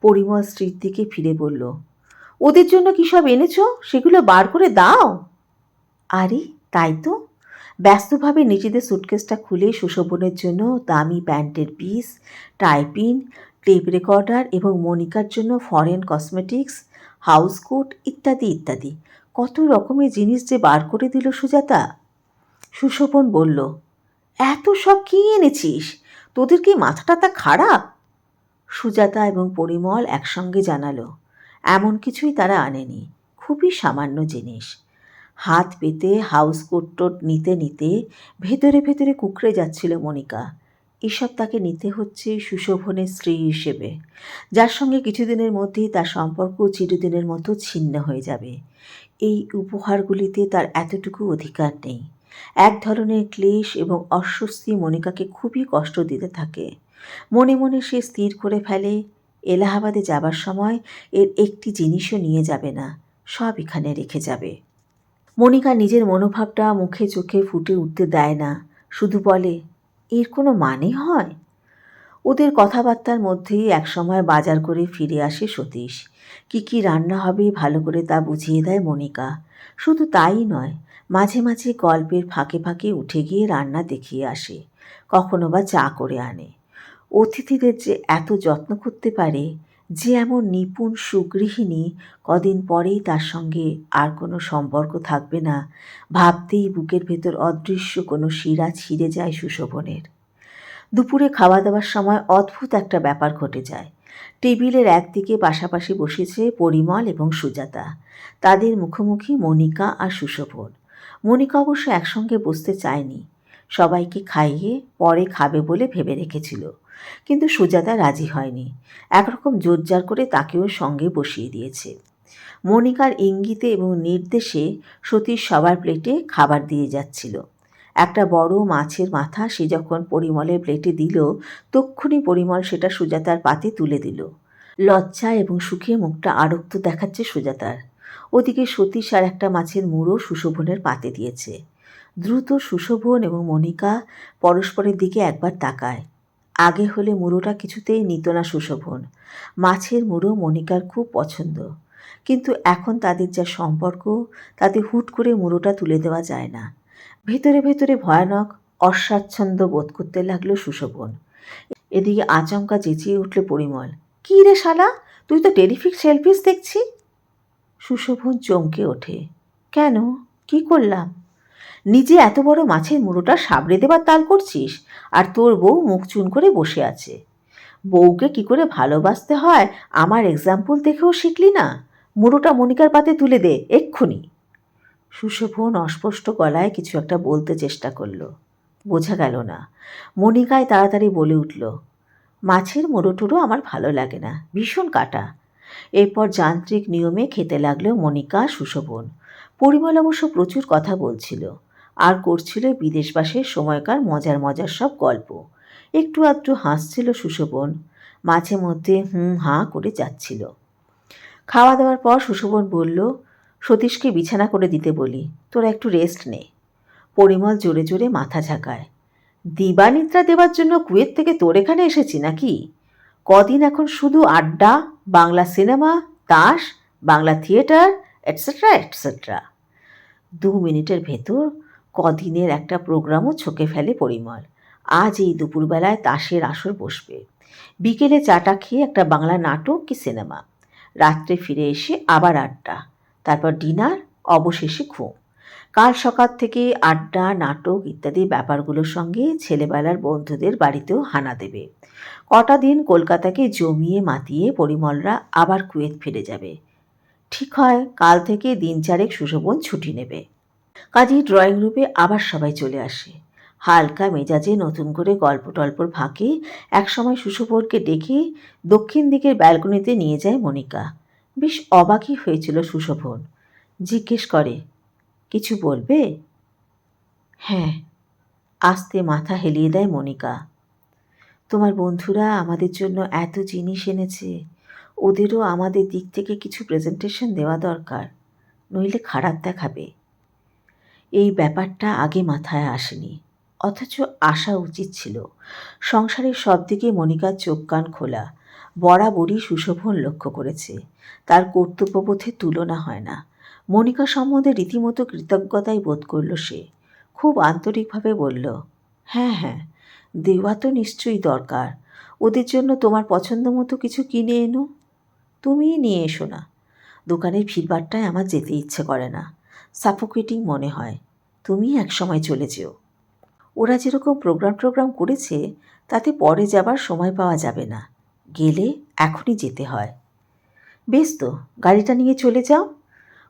পরিমল স্ত্রীর দিকে ফিরে বলল, ওদের জন্য কী সব এনেছো সেগুলো বার করে দাও। আরে তাই তো। ব্যস্তভাবে নিজেদের সুটকেসটা খুলে সুশোভনের জন্য দামি প্যান্টের পিস, টাইপিন, টেপ রেকর্ডার এবং মনিকার জন্য ফরেন কসমেটিক্স, হাউস কোট ইত্যাদি ইত্যাদি কত রকমের জিনিস যে বার করে দিল সুজাতা। সুশোভন বলল, এত সব কী এনেছিস? তোদের কি মাথা টাথা খারাপ? সুজাতা এবং পরিমল একসঙ্গে জানালো, এমন কিছুই তারা আনেনি, খুবই সামান্য জিনিস। হাত পেতে হাউস কোট টোট নিতে নিতে ভেতরে ভেতরে কুঁকড়ে যাচ্ছিল মনিকা। এসব তাকে নিতে হচ্ছে সুশোভনের স্ত্রী হিসেবে, যার সঙ্গে কিছুদিনের মধ্যেই তার সম্পর্ক চিরদিনের মতো ছিন্ন হয়ে যাবে। এই উপহারগুলিতে তার এতটুকু অধিকার নেই। এক ধরনের ক্লেশ এবং অস্বস্তি মনিকাকে খুবই কষ্ট দিতে থাকে। মনে মনে সে স্থির করে ফেলে, এলাহাবাদে যাবার সময় এর একটি জিনিসও নিয়ে যাবে না, সব এখানে রেখে যাবে। মনিকা নিজের মনোভাবটা মুখে চোখে ফুটে উঠতে দেয় না, শুধু বলে, এর কোনো মানে হয়? ওদের কথাবার্তার মধ্যেই একসময় বাজার করে ফিরে আসে সতীশ। কি কি রান্না হবে ভালো করে তা বুঝিয়ে দেয় মনিকা। শুধু তাই নয়, মাঝে মাঝে গল্পের ফাঁকে ফাঁকে উঠে গিয়ে রান্না দেখিয়ে আসে, কখনো বা চা করে আনে। অতিথিদের যে এত যত্ন করতে পারে, যে এমন নিপুণ সুগৃহিণী কদিন পরেই তার সঙ্গে আর কোনো সম্পর্ক থাকবে না, ভাবতেই বুকের ভেতর অদৃশ্য কোনো শিরা ছিঁড়ে যায় সুশোভনের। দুপুরে খাওয়া দাওয়ার সময় অদ্ভুত একটা ব্যাপার ঘটে যায়। টেবিলের একদিকে পাশাপাশি বসেছে পরিমল এবং সুজাতা। তাদের মুখোমুখি মনিকা আর সুশোভন। মনিকা অবশ্য একসঙ্গে বসতে চায়নি, সবাইকে খাইয়ে পরে খাবে বলে ভেবে রেখেছিল। কিন্তু সুজাতা রাজি হয়নি, একরকম জোরজার করে তাকেও সঙ্গে বসিয়ে দিয়েছে। মনিকার ইঙ্গিতে এবং নির্দেশে সতীশ সবার প্লেটে খাবার দিয়ে যাচ্ছিল। একটা বড় মাছের মাথা সে যখন পরিমলের প্লেটে দিল, তক্ষুনি পরিমল সেটা সুজাতার পাতে তুলে দিল। লজ্জা এবং সুখে মুখটা আরক্ত দেখাচ্ছে সুজাতার। ওদিকে সতীশ আর একটা মাছের মুড়ো সুশোভনের পাতে দিয়েছে। দ্রুত সুশোভন এবং মনিকা পরস্পরের দিকে একবার তাকায়। আগে হলে মুড়োটা কিছুতেই নিত না সুশোভন। মাছের মুড়ো মনিকার খুব পছন্দ, কিন্তু এখন তাদের যা সম্পর্ক তাতে হুট করে মুড়োটা তুলে দেওয়া যায় না। ভেতরে ভেতরে ভয়ানক অস্বাচ্ছন্দ্য বোধ করতে লাগলো সুশোভন। এদিকে আচমকা চেঁচিয়ে উঠল পরিমল, কী রে শালা, তুই তো টেরিফিক সেলফিশ দেখছি। সুশোভন চমকে ওঠে, কেন, কি করলাম? নিজে এত বড় মাছের মুড়োটা সাবড়ে দেবার তাল করছিস, আর তোর বউ মুখ চুন করে বসে আছে। বউকে কি করে ভালোবাসতে হয় আমার এক্সাম্পল দেখেও শিখলি না? মুড়োটা মনিকার পাতে তুলে দে এক্ষুনি। সুশোভন অস্পষ্ট গলায় কিছু একটা বলতে চেষ্টা করল, বোঝা গেল না। মনিকায় তাড়াতাড়ি বলে উঠল, মাছের মুড়ো টুড়ো আমার ভালো লাগে না, ভীষণ কাটা। এরপর যান্ত্রিক নিয়মে খেতে লাগলো মনিকা সুশোভন। পরিমল অবশ্য প্রচুর কথা বলছিল আর করছিল বিদেশবাসের সময়কার মজার মজার সব গল্প। একটু আধটু হাসছিল সুশোভন, মাঝে মধ্যে হাঁ করে যাচ্ছিল। খাওয়া দাওয়ার পর সুশোভন বলল, সতীশকে বিছানা করে দিতে বলি, তোরা একটু রেস্ট নে। পরিমল জোরে জোরে মাথা ঝাঁকায়, দিবানিদ্রা দেবার জন্য কুয়েত থেকে তোর এখানে এসেছি নাকি? কদিন এখন শুধু আড্ডা, বাংলা সিনেমা, তাস, বাংলা থিয়েটার, এটসেট্রা এটসেট্রা। 2 মিনিটের ভেতর কদিনের একটা প্রোগ্রামও ছকে ফেলে পরিমল। আজ এই দুপুরবেলায় তাসের আসর বসবে, বিকেলে চাটা খেয়ে একটা বাংলা নাটক কি সিনেমা, রাত্রে ফিরে এসে আবার আড্ডা, তারপর ডিনার, অবশেষে ঘুম। কাল সকাল থেকে আড্ডা, নাটক ইত্যাদি ব্যাপারগুলোর সঙ্গে ছেলেবেলার বন্ধুদের বাড়িতেও হানা দেবে। কটা দিন কলকাতাকে জমিয়ে মাতিয়ে পরিমলরা আবার কুয়েত ফিরে যাবে। ঠিক হয় কাল থেকে দিন চারেক সুশোভন ছুটি নেবে। কাজেই ড্রয়িং রুমে আবার সবাই চলে আসে। হালকা মেজাজে নতুন করে গল্প টল্পর ফাঁকে একসময় সুশোভনকে ডেকে দক্ষিণ দিকের ব্যালকনিতে নিয়ে যায় মনিকা। বেশ অবাকই হয়েছিল সুশোভন। জিজ্ঞেস করে, কিছু বলবে? হ্যাঁ, আস্তে মাথা হেলিয়ে দেয় মনিকা। তোমার বন্ধুরা আমাদের জন্য এত জিনিস এনেছে, ওদেরও আমাদের দিক থেকে কিছু প্রেজেন্টেশন দেওয়া দরকার, নইলে খারাপ দেখাবে। এই ব্যাপারটা আগে মাথায় আসেনি, অথচ আসা উচিত ছিল। সংসারের সব দিকে মনিকার চোখ কান খোলা, বরাবরই সুশোভন লক্ষ্য করেছে। তার কর্তব্যবোধের তুলনা হয় না। মনিকা সম্বন্ধে রীতিমতো কৃতজ্ঞতাই বোধ করল সে। খুব আন্তরিকভাবে বলল, হ্যাঁ হ্যাঁ, দেওয়া তো নিশ্চয়ই দরকার। ওদের জন্য তোমার পছন্দ মতো কিছু কিনে এনো। তুমিই নিয়ে এসো না, দোকানের ভিড়ভাট্টায় আমার যেতে ইচ্ছে করে না, সাফোকেটিং মনে হয়। তুমি একসময় চলে যেও। ওরা যেরকম প্রোগ্রাম করেছে তাতে পরে যাবার সময় পাওয়া যাবে না, গেলে এখনই যেতে হয়। বেশ তো, গাড়িটা নিয়ে চলে যাও।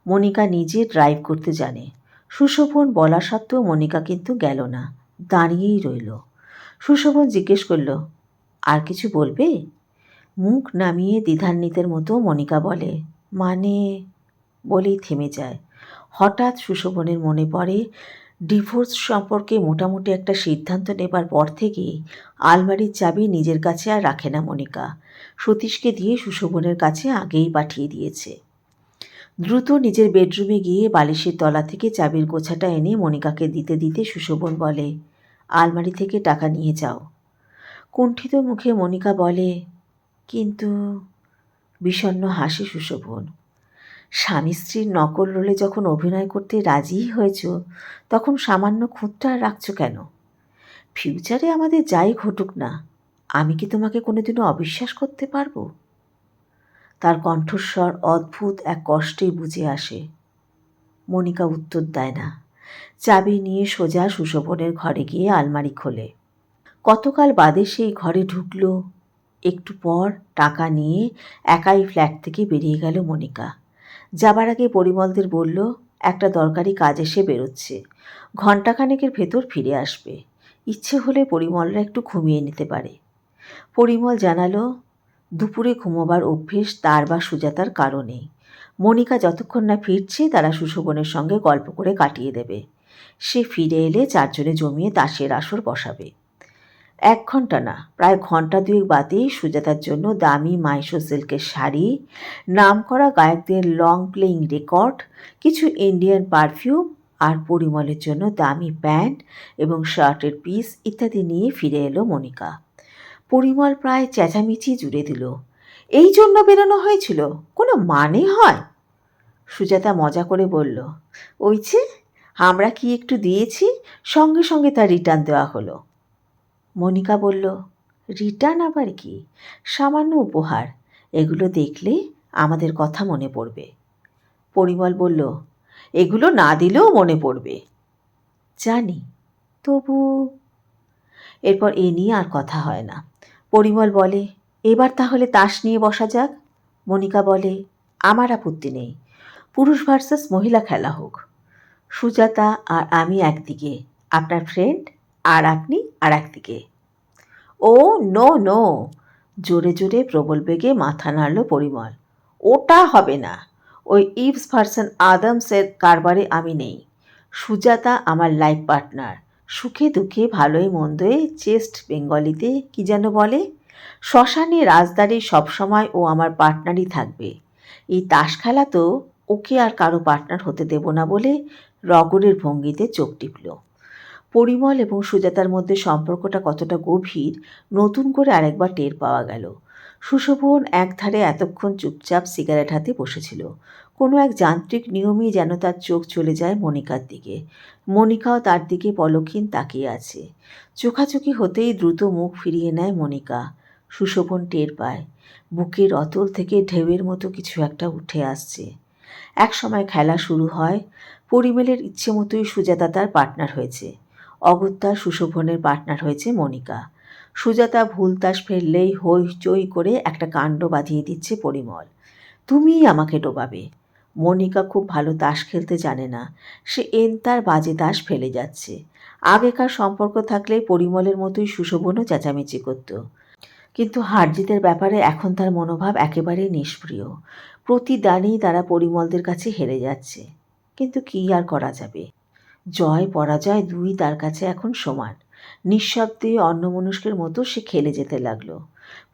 মনিকা নিজে ড্রাইভ করতে জানে। সুশোভন বলা সত্ত্বেও মনিকা কিন্তু গেল না, দাঁড়িয়েই রইল। সুশোভন জিজ্ঞেস করল, আর কিছু বলবে? মুখ নামিয়ে দ্বিধান্বিতের মতো মনিকা বলে, মানে, বলেই থেমে যায়। হঠাৎ সুশোভনের মনে পড়ে ডিভোর্স সম্পর্কে মোটামুটি একটা সিদ্ধান্ত নেবার পর থেকেই আলমারির চাবি নিজের কাছে আর রাখে না মনিকা। সতীশকে দিয়ে সুশোভনের কাছে আগেই পাঠিয়ে দিয়েছে। দ্রুত নিজের বেডরুমে গিয়ে বালিশের তলা থেকে চাবির গোছাটা এনে মনিকাকে দিতে দিতে সুশোভন বলে, আলমারি থেকে টাকা নিয়ে যাও। কুণ্ঠিত মুখে মনিকা বলে, কিন্তু। বিষণ্ণ হাসি সুশোভন। স্বামী স্ত্রীর নকল রোলে যখন অভিনয় করতে রাজিই হয়েছ, তখন সামান্য খুঁতটা আর রাখছ কেন? ফিউচারে আমাদের যাই ঘটুক না, আমি কি তোমাকে কোনোদিনও অবিশ্বাস করতে পারবো? তার কণ্ঠস্বর অদ্ভুত এক কষ্টেই বুঝে আসে। মনিকা উত্তর দেয় না। চাবি নিয়ে সোজা সুশোভনের ঘরে গিয়ে আলমারি খোলে। কতকাল বাদে সেই ঘরে ঢুকল। একটু পর টাকা নিয়ে একাই ফ্ল্যাট থেকে বেরিয়ে গেল মনিকা। যাবার আগে পরিমলদের বলল, একটা দরকারি কাজ এসে বেরোচ্ছে, ঘণ্টাখানেকের ভেতর ফিরে আসবে। ইচ্ছে হলে পরিমলরা একটু ঘুমিয়ে নিতে পারে। পরিমল জানালো, দুপুরে ঘুমোবার অভ্যেস তার বা সুজাতার কারণে। মনিকা যতক্ষণ না ফিরছে তারা সুশোভনের সঙ্গে গল্প করে কাটিয়ে দেবে। সে ফিরে এলে চারজনে জমিয়ে তাসের আসর বসাবে। 1 ঘণ্টা না, প্রায় ঘণ্টা দুয়েক বাদেই সুজাতার জন্য দামি মাইশো সিল্কের শাড়ি, নামকরা গায়কদের লং প্লেইং রেকর্ড, কিছু ইন্ডিয়ান পারফিউম আর পরিমলের জন্য দামি প্যান্ট এবং শার্টের পিস ইত্যাদি নিয়ে ফিরে এলো মনিকা। পরিমল প্রায় চেঁচামেচি জুড়ে দিল, এই জন্য বেরোনো হয়েছিল? কোনো মানে হয়? সুজাতা মজা করে বলল, ওইছে, আমরা কি একটু দিয়েছি, সঙ্গে সঙ্গে তার রিটার্ন দেওয়া হলো। মনিকা বলল, রিটার্ন আবার কি? সামান্য উপহার, এগুলো দেখলে আমাদের কথা মনে পড়বে। পরিমল বলল, এগুলো না দিলেও মনে পড়বে। জানি, তবু। এরপর এ নিয়ে আর কথা হয় না। পরিমল বলে, এবার তাহলে তাস নিয়ে বসা যাক। মনিকা বলে, আমার আপত্তি নেই, পুরুষ ভার্সাস মহিলা খেলা হোক। সুজাতা আর আমি একদিকে, আপনার ফ্রেন্ড আর আপনি আর একদিকে। ও নো নো, জোরে জোরে প্রবল বেগে মাথা নাড়ল পরিমল। ওটা হবে না, ওই ইভস ভার্সন আদমসের কারবারে আমি নেই। সুজাতা আমার লাইফ পার্টনার, সুখে দুঃখে ভালোই মন্দে, চেস্ট বেঙ্গলিতে কি যেন বলে, শ্মশানে রাজদারে সবসময় ও আমার পার্টনারই থাকবে। এই তাস খেলা তো ওকে আর কারো পার্টনার হতে দেব না বলে রগরের ভঙ্গিতে চোখ টিপল। পরিমল এবং সুজাতার মধ্যে সম্পর্কটা কতটা গভীর নতুন করে আরেকবার টের পাওয়া গেল। সুশোভন একধারে এতক্ষণ চুপচাপ সিগারেট হাতে বসেছিল, কোনো এক যান্ত্রিক নিয়মেই যেন তার চোখ চলে যায় মনিকার দিকে। মনিকাও তার দিকে পলকহীন তাকিয়ে আছে। চোখাচোখি হতেই দ্রুত মুখ ফিরিয়ে নেয় মনিকা। সুশোভন টের পায় বুকের অতল থেকে ঢেউয়ের মতো কিছু একটা উঠে আসছে। এক সময় খেলা শুরু হয়। পরিমলের ইচ্ছে মতোই সুজাতা তার পার্টনার হয়েছে। অগত্যা সুশোভনের পার্টনার হয়েছে মনিকা। সুজাতা ভুল তাস ফেললেই হইচই করে একটা কাণ্ড বাঁধিয়ে দিচ্ছে পরিমল। তুমিই আমাকে ডোবাবে। মনিকা খুব ভালো তাস খেলতে জানে না। সে তার বাজে তাস ফেলে যাচ্ছে। আগেকার সম্পর্ক থাকলে পরিমলের মতোই সুশোভনও চেঁচামেচি করত। কিন্তু হার জিতের ব্যাপারে এখন তার মনোভাব একেবারেই নিষ্ক্রিয়। প্রতিদানেই তারা পরিমলদের কাছে হেরে যাচ্ছে। কিন্তু কী আর করা যাবে? জয় পরাজয় দুই তার কাছে এখন সমান। নিঃশব্দে অন্যমনস্কের মতো সে খেলে যেতে লাগলো।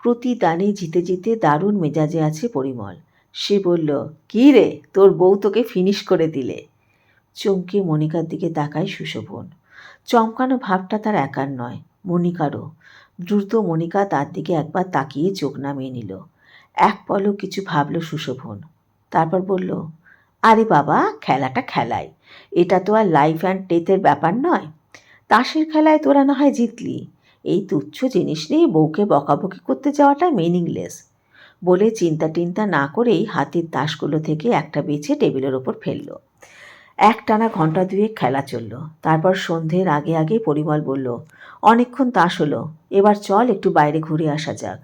প্রতিদানে জিতে জিতে দারুণ মেজাজে আছে পরিমল। সে বলল, কী রে, তোর বউ তোকে ফিনিশ করে দিলে। চমকে মনিকার দিকে তাকায় সুশোভন। চমকানো ভাবটা তার একার নয়, মনিকারও। দ্রুত মনিকা তার দিকে একবার তাকিয়ে চোখ নামিয়ে নিল। এক পলক কিছু ভাবল সুশোভন। তারপর বলল, আরে বাবা, খেলাটা খেলাই। এটা তো আর লাইফ অ্যান্ড ডেথের ব্যাপার নয়। তাসের খেলায় তোরা না হয় জিতলি, এই তুচ্ছ জিনিস নিয়ে বউকে বকাবকি করতে যাওয়াটা মিনিংলেস। বলে চিন্তা টিন্তা না করেই হাতের তাসগুলো থেকে একটা বেছে টেবিলের ওপর ফেলল। একটানা ঘণ্টা দুয়েক খেলা চলল। তারপর সন্ধ্যের আগে আগে পরিমল বলল, অনেকক্ষণ তাস হলো, এবার চল একটু বাইরে ঘুরে আসা যাক।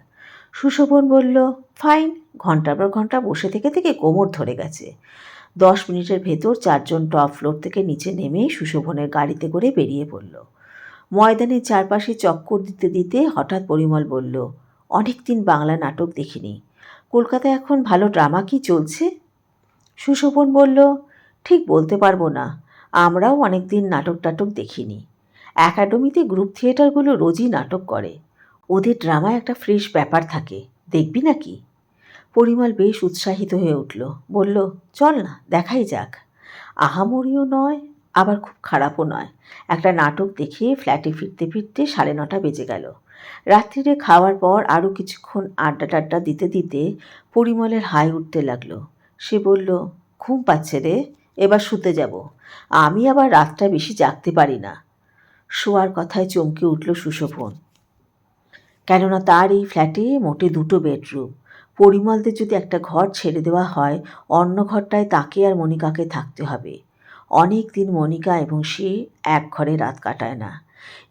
সুশোভন বলল, ফাইন। ঘণ্টার পর ঘণ্টা বসে থেকে থেকে কোমর ধরে গেছে। 10 মিনিটের ভেতর 4 জন টপ ফ্লোর থেকে নিচে নেমে সুশোভনের গাড়িতে করে বেরিয়ে পড়ল। ময়দানের চারপাশে চক্কর দিতে দিতে হঠাৎ পরিমল বলল, অনেক দিন বাংলা নাটক দেখিনি। কলকাতায় এখন ভালো ড্রামা কি চলছে? সুশোভন বলল, ঠিক বলতে পারবো না, আমরাও অনেক দিন নাটক টাটক দেখিনি। একাডেমিতে গ্রুপ থিয়েটারগুলো রোজই নাটক করে। ওদের ড্রামায় একটা ফ্রেশ ব্যাপার থাকে, দেখবি নাকি? পরিমল বেশ উৎসাহিত হয়ে উঠল। বলল, চল না, দেখাই যাক। আহামরিও নয়, আবার খুব খারাপও নয়। একটা নাটক দেখে ফ্ল্যাটে ফিরতে ফিরতে 9:30 বেজে গেল। রাত্রিরে খাওয়ার পর আরও কিছুক্ষণ আড্ডা টাড্ডা দিতে দিতে পরিমলের হাই উঠতে লাগলো। সে বলল, ঘুম পাচ্ছে রে, এবার শুতে যাব। আমি আবার রাতটা বেশি জাগতে পারি না। শোয়ার কথায় চমকে উঠল সুশোভন। কেননা তার এই ফ্ল্যাটে মোটে 2টো বেডরুম। পরিমলদের যদি একটা ঘর ছেড়ে দেওয়া হয়, অন্য ঘরটায় তাকে আর মনিকাকে থাকতে হবে। অনেক দিন মনিকা এবং সে এক ঘরে রাত কাটায় না।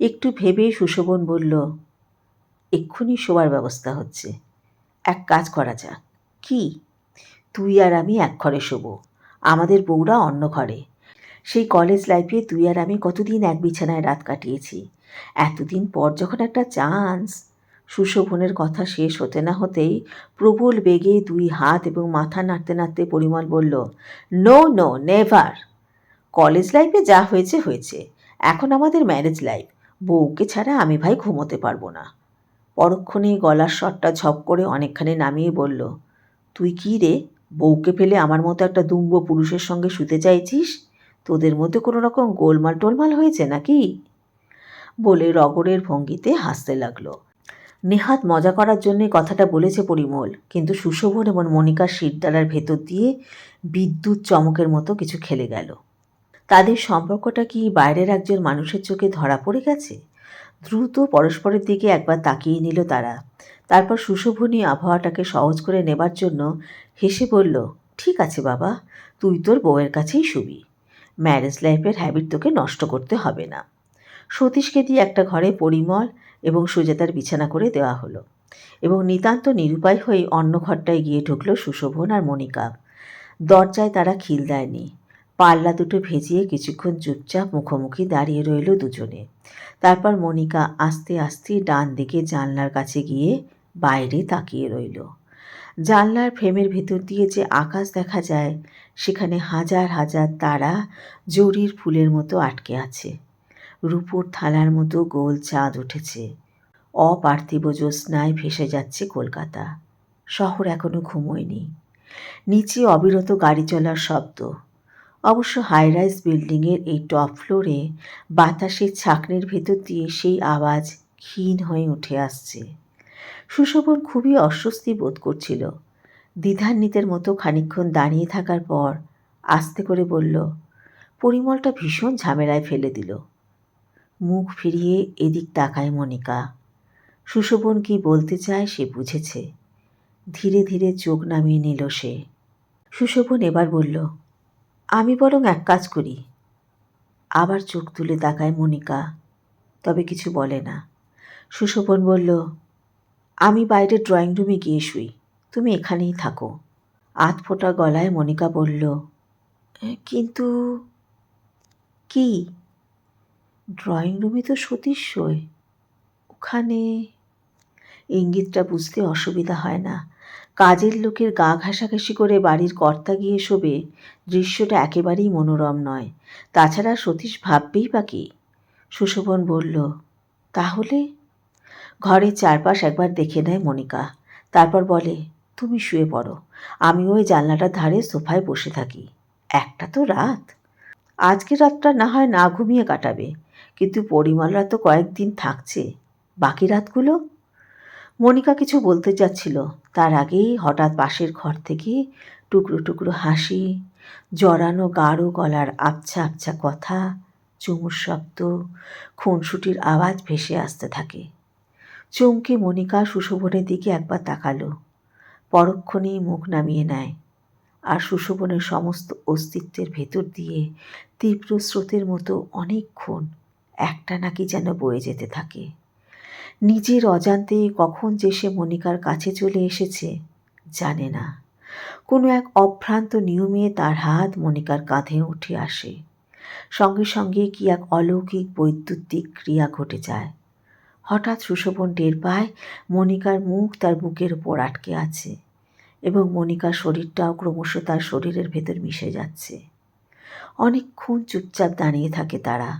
একটু ভেবে সুশোভন বলল, এক্ষুনি শোয়ার ব্যবস্থা হচ্ছে। এক কাজ করা যাক। কি? তুই আর আমি এক ঘরে শোবো, আমাদের বউরা অন্য ঘরে। সেই কলেজ লাইফে তুই আর আমি কতদিন এক বিছানায় রাত কাটিয়েছি। এতদিন পর যখন একটা চান্স। সুশোভনের কথা শেষ হতে না হতেই প্রবল বেগে 2 হাত এবং মাথা নাড়তে নাড়তে পরিমল বলল, নো নো, নেভার। কলেজ লাইফে যা হয়েছে হয়েছে, এখন আমাদের ম্যারেজ লাইফ। বউকে ছাড়া আমি ভাই ঘুমোতে পারবো না। পরক্ষণে গলার স্বরটা ঝপ করে অনেকখানি নামিয়ে বলল, তুই কি রে, বউকে ফেলে আমার মতো একটা দুম্ব পুরুষের সঙ্গে শুতে চাইছিস? তোদের মধ্যে কোনো রকম গোলমাল টোলমাল হয়েছে নাকি? বলে রগরের ভঙ্গিতে হাসতে লাগলো। নেহাত মজা করার জন্যে কথাটা বলেছে পরিমল, কিন্তু সুশোভন এবং মনিকার শিরদাঁড়ার ভেতর দিয়ে বিদ্যুৎ চমকের মতো কিছু খেলে গেল। তাদের সম্পর্কটা কি বাইরের একজন মানুষের চোখে ধরা পড়ে গেছে? দ্রুত পরস্পরের দিকে একবার তাকিয়ে নিল তারা। তারপর সুশোভনী আবহাওয়াটাকে সহজ করে নেবার জন্য হেসে বলল, ঠিক আছে বাবা, তুই তোর বউয়ের কাছেই শুবি। ম্যারেজ লাইফের হ্যাবিট তোকে নষ্ট করতে হবে না। সতীশকে দিয়ে একটা ঘরে পরিমল এবং সুজাতার বিছানা করে দেওয়া হলো এবং নিতান্ত নিরুপায় হয়ে অন্য ঘরটায় গিয়ে ঢুকল সুশোভন আর মনিকা। দরজায় তারা খিল দেয়নি। পাল্লা দুটো ভেজিয়ে কিছুক্ষণ চুপচাপ মুখোমুখি দাঁড়িয়ে রইল দুজনে। তারপর মনিকা আস্তে আস্তে ডান দিকে জানলার কাছে গিয়ে বাইরে তাকিয়ে রইল। জানলার ফ্রেমের ভেতর দিয়ে যে আকাশ দেখা যায়, সেখানে হাজার হাজার তারা জরির ফুলের মতো আটকে আছে। রূপোর থালার মতো গোল চাঁদ উঠেছে। অপার্থিব জ্যোৎস্নায় ভেসে যাচ্ছে কলকাতা। শহর এখনো ঘুমোয়নি। নিচে অবিরত গাড়ি চলার শব্দ। অবশ্য হাইরাইজ বিল্ডিংয়ের এই টপ ফ্লোরে বাতাসের ছাঁকনির ভেতর দিয়ে সেই আওয়াজ ক্ষীণ হয়ে উঠে আসছে। সুশোভন খুবই অস্বস্তি বোধ করছিল। দ্বিধান্বিতের মতো খানিকক্ষণ দাঁড়িয়ে থাকার পর আস্তে করে বলল, পরিমলটা ভীষণ ঝামেলায় ফেলে দিল। মুখ ফিরিয়ে এদিক তাকায় মনিকা। সুশোভন কি বলতে চায় সে বুঝেছে। ধীরে ধীরে চোখ নামিয়ে নিল সে। সুশোভন এবার বলল, আমি বরং এক কাজ করি। আবার চোখ তুলে তাকায় মনিকা, তবে কিছু বলে না। সুশোভন বলল, আমি বাইরে ড্রয়িং রুমে গিয়ে শুই, তুমি এখানেই থাকো। আধফোটা গলায় মনিকা বলল, কিন্তু কি? ড্রয়িং রুমে তো সতীশ শোয়, ওখানে। ইঙ্গিতটা বুঝতে অসুবিধা হয় না। কাজের লোকের গা ঘাসাঘাসি করে বাড়ির কর্তা গিয়ে শোবে, দৃশ্যটা একেবারেই মনোরম নয়। তাছাড়া সতীশ ভাববেই বা কি? সুশোভন বলল, তাহলে? ঘরের চারপাশ একবার দেখে নেয় মনিকা, তারপর বলে, তুমি শুয়ে পড়ো, আমি ওই জানলাটার ধারে সোফায় বসে থাকি। একটা তো রাত, আজকের রাতটা না হয় না ঘুমিয়ে কাটাবে, কিন্তু পরিমলরা তো কয়েকদিন থাকছে, বাকি রাতগুলো। মনিকা কিছু বলতে যাচ্ছিল, তার আগেই হঠাৎ পাশের ঘর থেকে টুকরো টুকরো হাসি, জড়ানো গাঢ় গলার আবছা আবছা কথা, চুমুর শব্দ, খুনসুটির আওয়াজ ভেসে আসতে থাকে। চমকে মনিকা সুশোভনের দিকে একবার তাকালো, পরক্ষণেই মুখ নামিয়ে নেয়। আর সুশোভনের সমস্ত অস্তিত্বের ভেতর দিয়ে তীব্র স্রোতের মতো অনেকক্ষণ একটা নাকি যেন বয়ে যেতে থাকে। নিজের অজান্তে কখন যে সে মনিকার কাছে চলে এসেছে জানে না। কোনো এক অভ্রান্ত নিয়মে তার হাত মনিকার কাঁধে উঠে আসে। সঙ্গে সঙ্গে কি এক অলৌকিক বৈদ্যুতিক ক্রিয়া ঘটে যায়। হঠাৎ সুশোভন টের পায় মনিকার মুখ তার বুকের উপর আটকে আছে এবং মনিকার শরীরটাও ক্রমশ তার শরীরের ভেতর মিশে যাচ্ছে। অনেকক্ষণ চুপচাপ দাঁড়িয়ে থাকে তারা।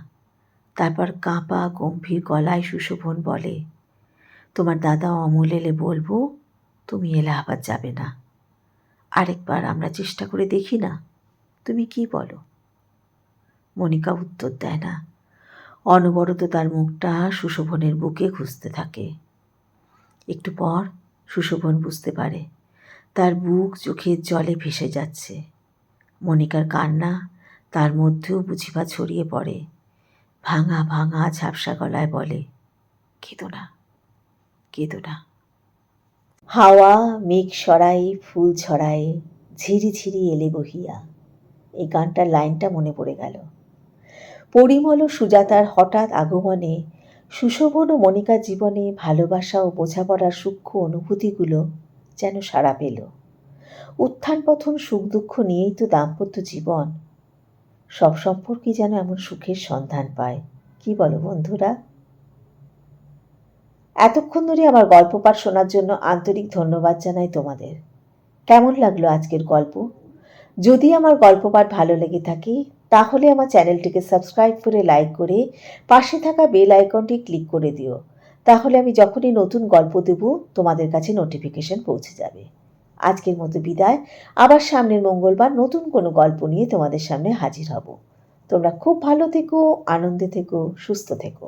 তারপর কাঁপা গম্ভীর গলায় সুশোভন বলে, তোমার দাদা অমল এলে বলবো তুমি এলাহাবাদ যাবে না। আরেকবার আমরা চেষ্টা করে দেখি না, তুমি কি বলো? মনিকা উত্তর দেয় না। অনবরত তার মুখটা সুশোভনের বুকে ঘুষতে থাকে। একটু পর সুশোভন বুঝতে পারে তার বুক চোখের জলে ভেসে যাচ্ছে। মনিকার কান্না তার মধ্যেও বুঝিবা ছড়িয়ে পড়ে। ভাঙা ভাঙা ঝাপসা গলায় বলে, কেঁদো না, কেঁদো না। হাওয়া মেঘ সরাই ফুল ছড়ায়, ঝিরি ঝিরি এলে বহিয়া। এই গানটার লাইনটা মনে পড়ে গেল। পরিমল ও সুজাতার হঠাৎ আগমনে সুশোভন ও মনিকার জীবনে ভালোবাসা ও বোঝাপড়ার সূক্ষ্ম অনুভূতিগুলো যেন সাড়া পেল। উত্থান পতন সুখ দুঃখ নিয়েই তো দাম্পত্য জীবন। সব সম্পর্কই যেন এমন সুখের সন্ধান পায়। কি বলো বন্ধুরা? এতক্ষণ ধরে আমার গল্প পাঠ শোনার জন্য আন্তরিক ধন্যবাদ জানাই তোমাদের। কেমন লাগলো আজকের গল্প? যদি আমার গল্প পাঠ ভালো লেগে থাকে তাহলে আমার চ্যানেলটিকে সাবস্ক্রাইব করে লাইক করে পাশে থাকা বেল আইকনটি ক্লিক করে দিও। তাহলে আমি যখনই নতুন গল্প দেব তোমাদের কাছে নোটিফিকেশন পৌঁছে যাবে। আজকের মতো বিদায়। আবার সামনের মঙ্গলবার নতুন কোনো গল্প নিয়ে তোমাদের সামনে হাজির হব। তোমরা খুব ভালো থেকো, আনন্দে থেকো, সুস্থ থেকো।